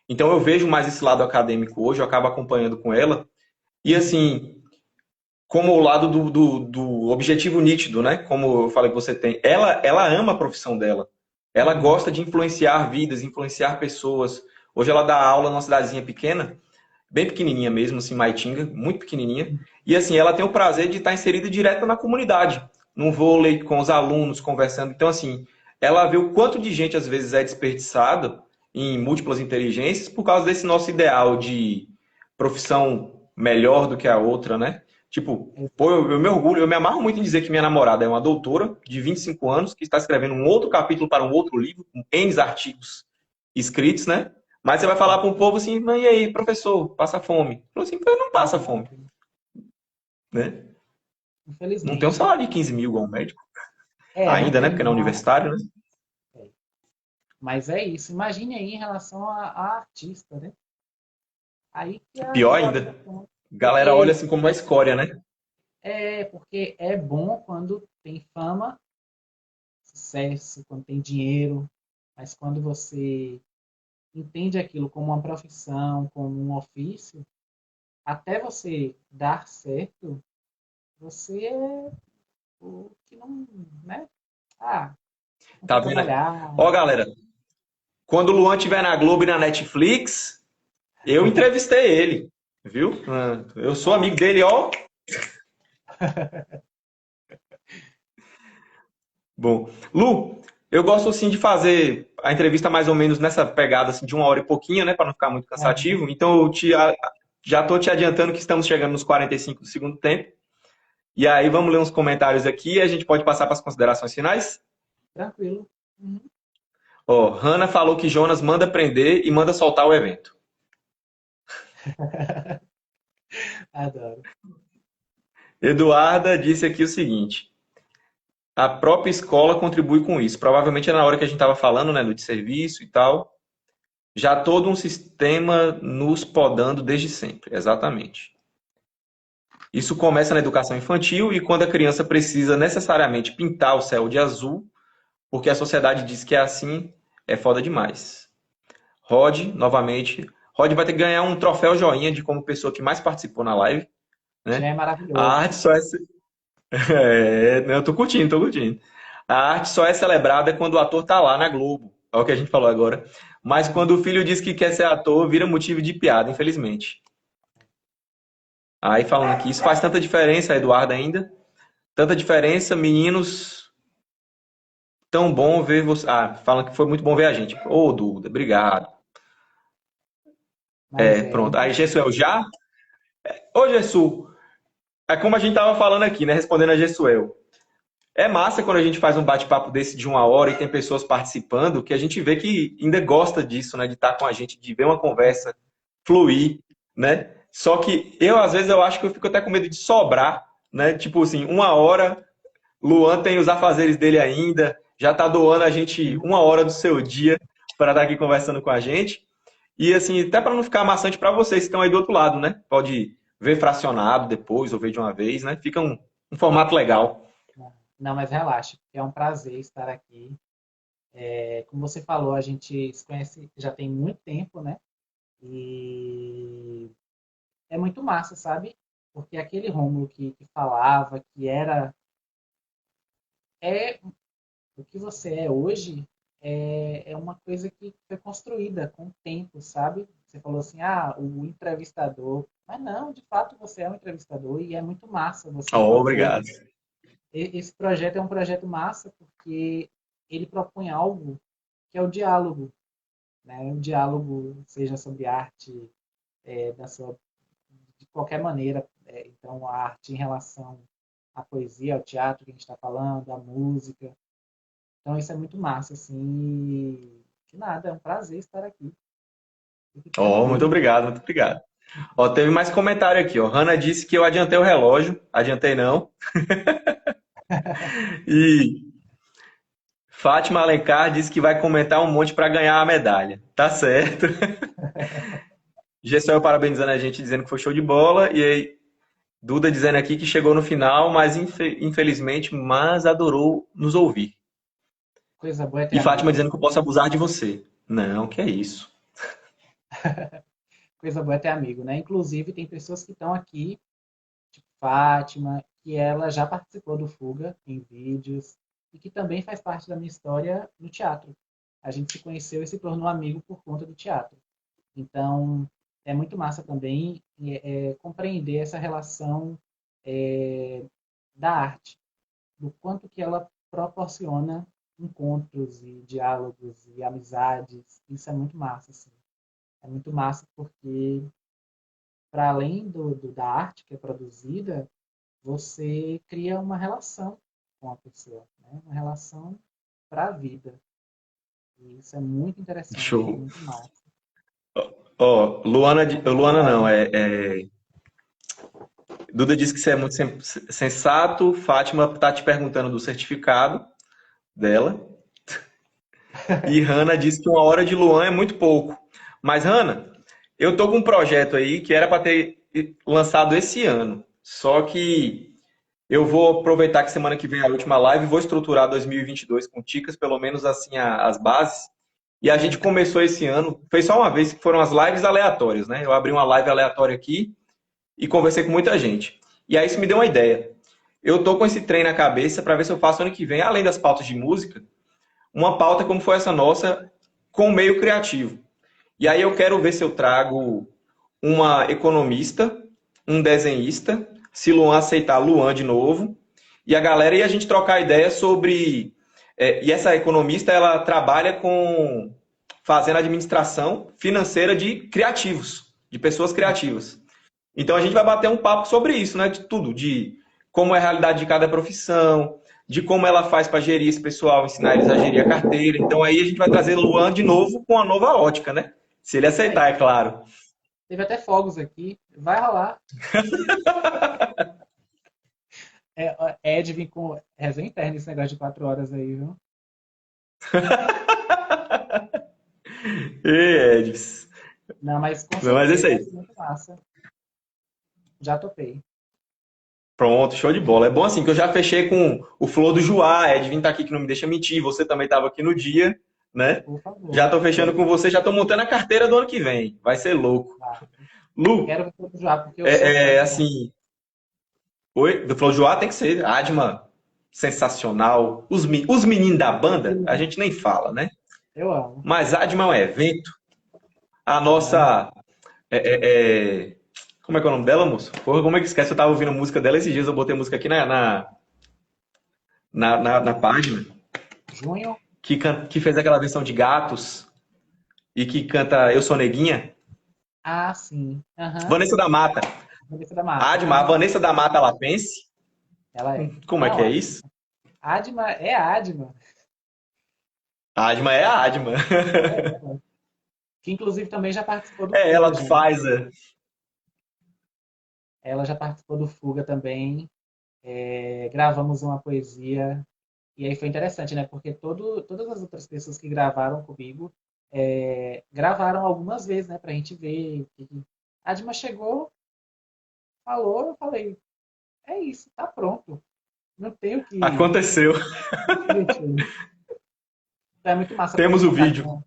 Então eu vejo mais esse lado acadêmico hoje, eu acabo acompanhando com ela. E assim, como o lado do objetivo nítido, né? Como eu falei que você tem. Ela ama a profissão dela. Ela gosta de influenciar vidas, influenciar pessoas. Hoje ela dá aula numa cidadezinha pequena, bem pequenininha mesmo, assim, Maitinga, muito pequenininha. E assim, ela tem o prazer de estar inserida direto na comunidade, num vôlei com os alunos, conversando. Então, assim, ela vê o quanto de gente às vezes é desperdiçada em múltiplas inteligências por causa desse nosso ideal de profissão melhor do que a outra, né? Tipo, pô, eu me orgulho, eu me amarro muito em dizer que minha namorada é uma doutora de 25 anos que está escrevendo um outro capítulo para um outro livro, com N artigos escritos, né? Mas você vai falar para um povo assim, mas e aí, professor, passa fome? Falou assim, não passa fome, Exato. né? Não tem um Infelizmente. salário de 15 mil igual um médico. Não Ainda, né? tem Porque não é uma. universitário, né? Mas é isso. Imagine aí em relação a artista, né? Aí que é a Pior valorização. ainda, galera olha Porque assim como uma escória, né? porque é bom quando tem fama, sucesso, quando tem dinheiro, mas quando você entende aquilo como uma profissão, como um ofício, até você dar certo, você é o que não, né? Ah, não Tá quer vendo? trabalhar. Ó, galera, quando o Luan tiver na Globo e na Netflix, eu entrevistei ele, viu? Eu sou amigo dele, ó. Bom, Lu, eu gosto assim de fazer a entrevista mais ou menos nessa pegada assim, de 1 hora e pouquinho, né, para não ficar muito Aham. cansativo. Então já estou te adiantando que estamos chegando nos 45 do segundo tempo. E aí vamos ler uns comentários aqui e a gente pode passar para as considerações finais. Tranquilo. Uhum. Ó, Hanna falou que Jonas manda prender e manda soltar o evento. Adoro. Eduarda disse aqui o seguinte: a própria escola contribui com isso. Provavelmente é na hora que a gente estava falando, né, do de serviço e tal. Já todo um sistema nos podando desde sempre. Exatamente. Isso começa na educação infantil e quando a criança precisa necessariamente pintar o céu de azul, porque a sociedade diz que é assim, é foda demais. Rod, novamente. Rod vai ter que ganhar um troféu joinha de como pessoa que mais participou na live, Já né? é A maravilhoso. arte só é. Eu tô curtindo, tô curtindo. A arte só é celebrada quando o ator tá lá na Globo. É o que a gente falou agora. Mas Uhum. quando o filho diz que quer ser ator, vira motivo de piada, infelizmente. Aí falando aqui, isso faz tanta diferença, Eduardo, ainda. Tanta diferença, meninos. Tão bom ver você. Ah, falam que foi muito bom ver a gente. Ô, Duda, obrigado. Mas é Pronto. muito Aí, bom. Gessuel, já? Ô, Gessu, é como a gente tava falando aqui, né? Respondendo a Gessuel. É massa quando a gente faz um bate-papo desse de 1 hora e tem pessoas participando, que a gente vê que ainda gosta disso, né? De estar com a gente, de ver uma conversa fluir, né? Só que eu, às vezes, eu acho que eu fico até com medo de sobrar, né? Tipo assim, 1 hora, Luan tem os afazeres dele ainda, já tá doando a gente 1 hora do seu dia para estar aqui conversando com a gente. E assim, até para não ficar maçante para vocês que estão aí do outro lado, né? Pode ver fracionado depois ou ver de uma vez, né? Fica um formato legal. Não, mas relaxe, é um prazer estar aqui. Como você falou, a gente se conhece já tem muito tempo, né? E é muito massa, sabe? Porque aquele Rômulo que falava, que era é o que você é hoje, é uma coisa que foi construída com o tempo, sabe? Você falou assim, ah, o entrevistador. Mas não, de fato você é um entrevistador e é muito massa você Oh, propor. obrigado. Esse projeto é um projeto massa porque ele propõe algo que é o diálogo, né? O diálogo, seja sobre arte, da sua, de qualquer maneira. Então, a arte em relação à poesia, ao teatro que a gente está falando, à música. Então, isso é muito massa, assim. Que nada, é um prazer estar aqui. Fique Oh, muito tranquilo. obrigado, muito obrigado. Ó, teve mais comentário aqui, ó. Hanna disse que eu adiantei o relógio. Adiantei não. E Fátima Alencar disse que vai comentar um monte para ganhar a medalha. Tá certo. Gessel parabenizando a gente, dizendo que foi show de bola. E aí, Duda dizendo aqui que chegou no final, mas infelizmente, mas adorou nos ouvir. Coisa boa é ter E Fátima amigo. dizendo que eu posso abusar de você. Não, que é isso. Coisa boa é ter amigo, né? Inclusive, tem pessoas que estão aqui, tipo Fátima, que ela já participou do Fuga em vídeos e que também faz parte da minha história no teatro. A gente se conheceu e se tornou amigo por conta do teatro. Então, é muito massa também compreender essa relação é, da arte, do quanto que ela proporciona encontros e diálogos e amizades. Isso é muito massa, assim. É muito massa porque, para além da arte que é produzida, você cria uma relação com a pessoa, né? Uma relação para a vida. E isso é muito interessante, é Show. muito massa. Ó, Luana, Luana não, Duda disse que você é muito sensato. Fátima tá te perguntando do certificado dela. E Hanna disse que 1 hora de Luan é muito pouco. Mas, Hanna, eu tô com um projeto aí que era para ter lançado esse ano. Só que eu vou aproveitar que semana que vem é a última live e vou estruturar 2022 com dicas, pelo menos assim as bases. E a gente começou esse ano, fez só uma vez, que foram as lives aleatórias, né? Eu abri uma live aleatória aqui e conversei com muita gente. E aí isso me deu uma ideia. Eu tô com esse trem na cabeça para ver se eu faço ano que vem, além das pautas de música, uma pauta como foi essa nossa, com meio criativo. E aí eu quero ver se eu trago uma economista, um desenhista, se Luan aceitar Luan de novo, e a galera e a gente trocar ideia sobre. E essa economista ela trabalha com fazendo administração financeira de criativos, de pessoas criativas. Então a gente vai bater um papo sobre isso, né? De tudo, de como é a realidade de cada profissão, de como ela faz para gerir esse pessoal, ensinar eles a gerir a carteira. Então aí a gente vai trazer Luan de novo com a nova ótica, né? Se ele Isso aí. aceitar, é claro. Teve até fogos aqui. Vai rolar. Ed vem com resenha interna esse negócio de 4 horas aí, viu? E Edis. Não, mas com Mas é isso certeza vai aí. ser muito massa. Já topei. Pronto, show de bola. É bom assim que eu já fechei com o Flor do Juá, Edvin tá aqui que não me deixa mentir, você também estava aqui no dia, né? Por Já favor. tô fechando com você, já tô montando a carteira do ano que vem. Vai ser louco. Tá. Lu, Quero ver todo já, porque eu sou fã. assim, oi, do Flor do Juá tem que ser. Adma, sensacional. Os meninos da banda, a gente nem fala, né? Eu amo. Mas Adma é um evento. A Amo. nossa. é, é, é, Como é que é o nome dela, moço? Porra, como é que esquece? Eu tava ouvindo a música dela esses dias, eu botei música aqui na página. Junho? Que fez aquela versão de Gatos e que canta Eu Sou Neguinha. Ah, sim. Aham. Vanessa da Mata. Vanessa da Mata. Adma, a Aham. Vanessa da Mata Lapense. Ela é. Como é que Não, é isso? Adma é Adma. A Adma é a Adma. É ela. Que inclusive também já participou do É ela Fuga, que gente. faz. Ela já participou do Fuga também. Gravamos uma poesia. E aí foi interessante, né? Porque todas as outras pessoas que gravaram comigo gravaram algumas vezes, né? Pra gente ver. A Adma chegou, falou, eu falei, é isso, tá pronto. Não tenho que Aconteceu. mexer. Então é muito massa poder Temos o contar vídeo. com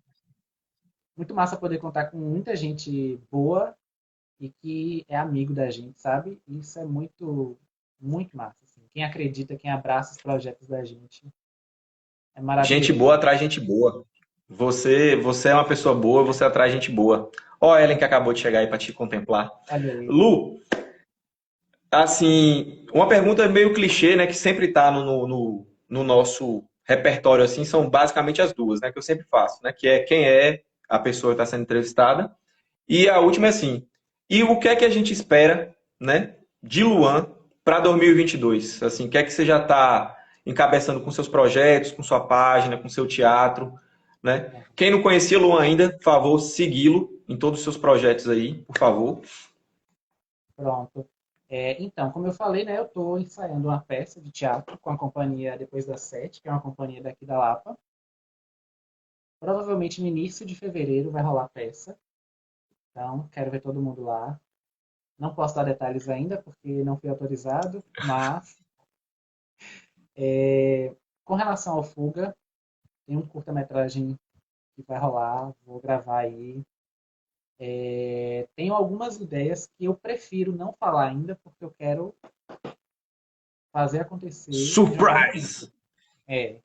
muito massa poder contar com muita gente boa e que é amigo da gente, sabe? Isso é muito massa. Assim. Quem acredita, quem abraça os projetos da gente é Gente boa maravilhoso. atrai gente boa. Você é uma pessoa boa, você atrai gente boa. Ó, a Ellen que acabou de chegar aí para te contemplar. Olha aí. Lu, assim, uma pergunta meio clichê, né, que sempre tá no nosso repertório, assim, são basicamente as duas, né, que eu sempre faço, né, que é quem é a pessoa que está sendo entrevistada. E a última é assim, e o que é que a gente espera, né, de Luan para 2022? Assim, o que é que você já está encabeçando com seus projetos, com sua página, com seu teatro, né? Quem não conhecia Luan ainda, por favor, segui-lo em todos os seus projetos aí, por favor. Pronto. Então, como eu falei, né, eu estou ensaiando uma peça de teatro com a companhia Depois das Sete, que é uma companhia daqui da Lapa. Provavelmente no início de fevereiro vai rolar a peça. Então, quero ver todo mundo lá. Não posso dar detalhes ainda, porque não fui autorizado, mas com relação ao Fuga, tem um curta-metragem que vai rolar, vou gravar aí. Tenho algumas ideias que eu prefiro não falar ainda, porque eu quero fazer acontecer de uma maneira. Surprise! É. E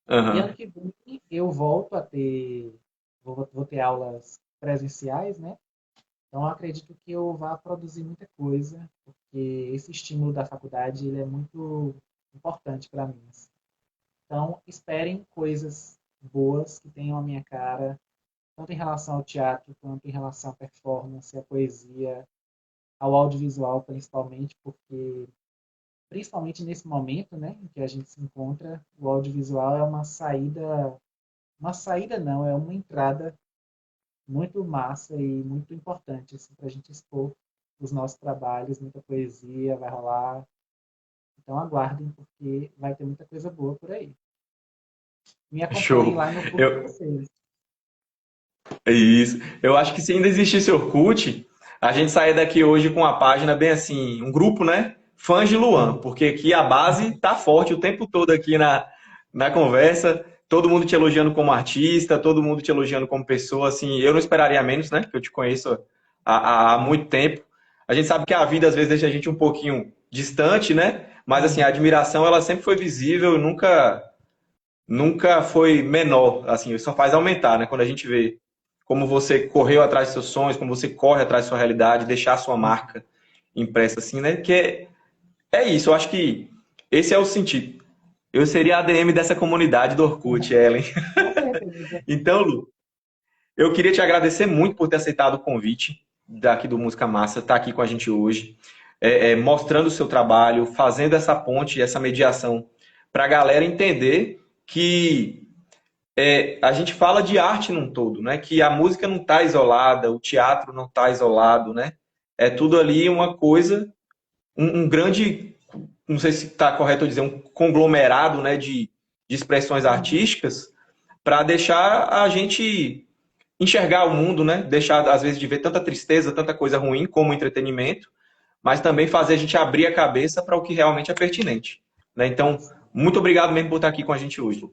ano Aham. que vem eu volto a ter. Vou ter aulas presenciais, né? Então eu acredito que eu vá produzir muita coisa, porque esse estímulo da faculdade ele é muito importante para mim. Assim. Então esperem coisas boas que tenham a minha cara, tanto em relação ao teatro, quanto em relação à performance, à poesia, ao audiovisual principalmente, porque principalmente nesse momento, né, em que a gente se encontra, o audiovisual é uma saída não, é uma entrada muito massa e muito importante assim, para a gente expor os nossos trabalhos, muita poesia vai rolar. Então aguardem, porque vai ter muita coisa boa por aí. Me acompanhem Show. lá no curso de Eu, vocês. é isso. Eu acho que se ainda existisse Orkut, a gente saía daqui hoje com uma página bem assim, um grupo, né? Fãs de Luan, Sim. porque aqui a base tá forte o tempo todo aqui na conversa. Todo mundo te elogiando como artista, todo mundo te elogiando como pessoa. Assim, eu não esperaria menos, né? Que eu te conheço há muito tempo. A gente sabe que a vida às vezes deixa a gente um pouquinho distante, né? Mas assim, a Uhum. admiração ela sempre foi visível, nunca foi menor, assim, só faz aumentar, né? Quando a gente vê como você correu atrás dos seus sonhos, como você corre atrás da sua realidade, deixar a sua marca impressa assim, né? Que é isso, eu acho que esse é o sentido. Eu seria a ADM dessa comunidade do Orkut, Ellen. Com certeza. Então, Lu, eu queria te agradecer muito por ter aceitado o convite daqui do Música Massa, estar aqui com a gente hoje, mostrando o seu trabalho, fazendo essa ponte, essa mediação, para a galera entender que a gente fala de arte num todo, né? Que a música não está isolada, o teatro não está isolado, né? É tudo ali uma coisa, um grande, não sei se está correto eu dizer, um conglomerado, né, de expressões Uhum. artísticas para deixar a gente enxergar o mundo, né? Deixar às vezes de ver tanta tristeza, tanta coisa ruim como entretenimento, mas também fazer a gente abrir a cabeça para o que realmente é pertinente, né? Então, muito obrigado mesmo por estar aqui com a gente hoje.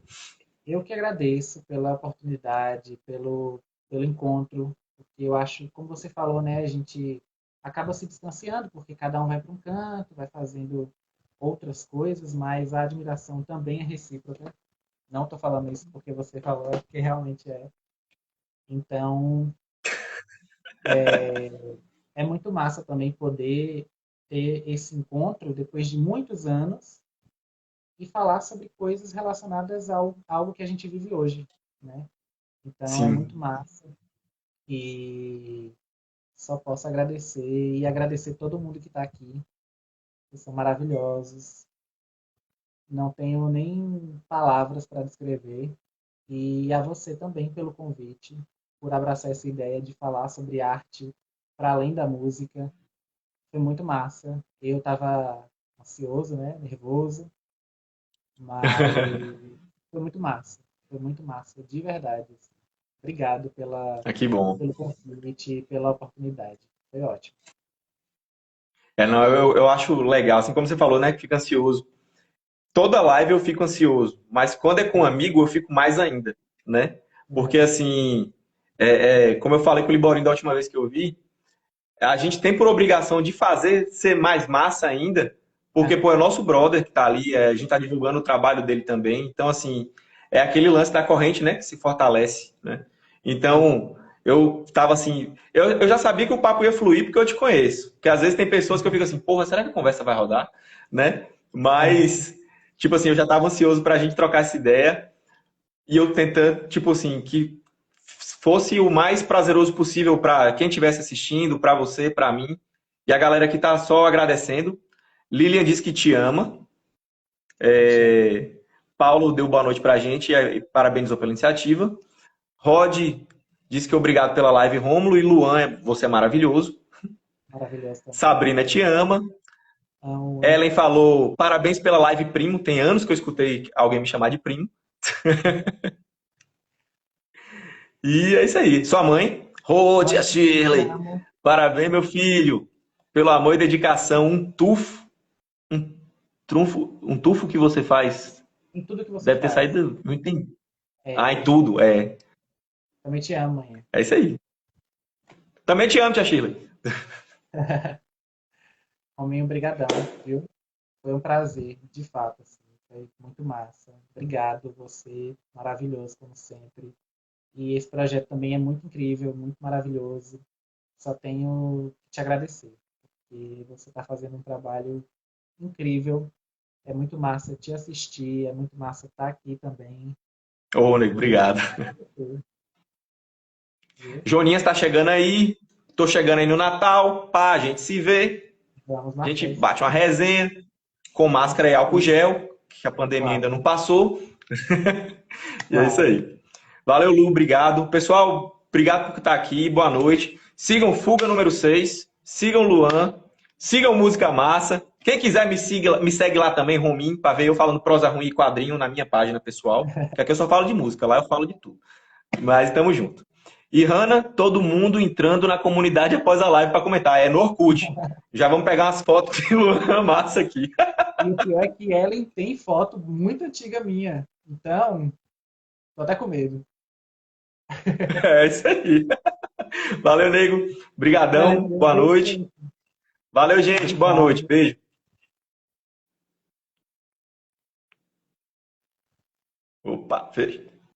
Eu que agradeço pela oportunidade, pelo encontro, porque eu acho, como você falou, né, a gente acaba se distanciando, porque cada um vai para um canto, vai fazendo outras coisas, mas a admiração também é recíproca. Não estou falando isso porque você falou, é porque realmente é. Então, é muito massa também poder ter esse encontro depois de muitos anos e falar sobre coisas relacionadas ao algo que a gente vive hoje, né? Então é muito Sim. massa e só posso agradecer e agradecer todo mundo que está aqui, que são maravilhosos. Não tenho nem palavras para descrever. E a você também pelo convite, por abraçar essa ideia de falar sobre arte para além da música. Foi muito massa. Eu estava ansioso, né? Nervoso, mas foi muito massa. Foi muito massa, de verdade. Obrigado Que bom. pelo convite e pela oportunidade. Foi ótimo. Não, eu acho legal, assim como você falou, né, que fica ansioso. Toda live eu fico ansioso, mas quando é com um amigo eu fico mais ainda, né? Porque Uhum. assim, como eu falei com o Liborinho da última vez que eu vi, a gente tem por obrigação de fazer ser mais massa ainda, porque pô, é o nosso brother que tá ali, a gente tá divulgando o trabalho dele também. Então, assim, é aquele lance da corrente, né, que se fortalece, né? Então, eu tava assim, eu já sabia que o papo ia fluir porque eu te conheço. Porque às vezes tem pessoas que eu fico assim, porra, será que a conversa vai rodar, né? Uhum. Mas, tipo assim, eu já tava ansioso pra gente trocar essa ideia e eu tentando, tipo assim, que fosse o mais prazeroso possível para quem estivesse assistindo, para você, para mim. E a galera que tá só agradecendo. Lilian disse que te ama. Eu te amo. Paulo deu boa noite pra gente e parabenizou pela iniciativa. Rod disse que obrigado pela live, Rômulo. E Luan, você é maravilhoso. Maravilhoso também. Sabrina te ama. Amo, amo. Ellen falou parabéns pela live, primo. Tem anos que eu escutei alguém me chamar de primo. E é isso aí. Sua mãe, Rod, a Mãe, te Shirley. amo. Parabéns, meu filho. Pelo amor e dedicação. Um um tufo que você faz. Em tudo que você Deve ter faz. saído. Não entendi. Ah, em É, tudo. também te amo, mãe. É isso aí. Também te amo, tia Shirley. Homem, brigadão, viu? Foi um prazer, de fato, assim. Foi muito massa. Obrigado, você, maravilhoso, como sempre. E esse projeto também é muito incrível, muito maravilhoso. Só tenho que te agradecer, porque você está fazendo um trabalho incrível. É muito massa te assistir, é muito massa estar aqui também. Ô, nego, E eu obrigado. tenho que agradecer, viu? Joninha está chegando aí. Tô chegando aí no Natal. Pá, a gente se vê. Vamos A gente marcar isso. bate uma resenha com Com máscara e álcool certeza. gel, que a pandemia ainda Claro, não passou. E é isso claro. aí. Valeu, Lu, obrigado. Pessoal, obrigado por estar aqui. Boa noite. Sigam Fuga número 6. Sigam Luan. Sigam Música Massa. Quem quiser me segue lá também, Romim, para ver eu falando prosa ruim e quadrinho na minha página pessoal. Que aqui eu só falo de música, lá eu falo de tudo. Mas tamo junto. E Hanna, todo mundo entrando na comunidade após a live para comentar. É no Orkut. Já vamos pegar umas fotos de Luan massa aqui. E o pior é que Ellen tem foto muito antiga minha. Então, tô até com medo. É isso aí. Valeu, nego. Valeu, Brigadão. Boa beijo, noite. beijo. Valeu, gente. Boa noite. Obrigado. Beijo. Opa, fez.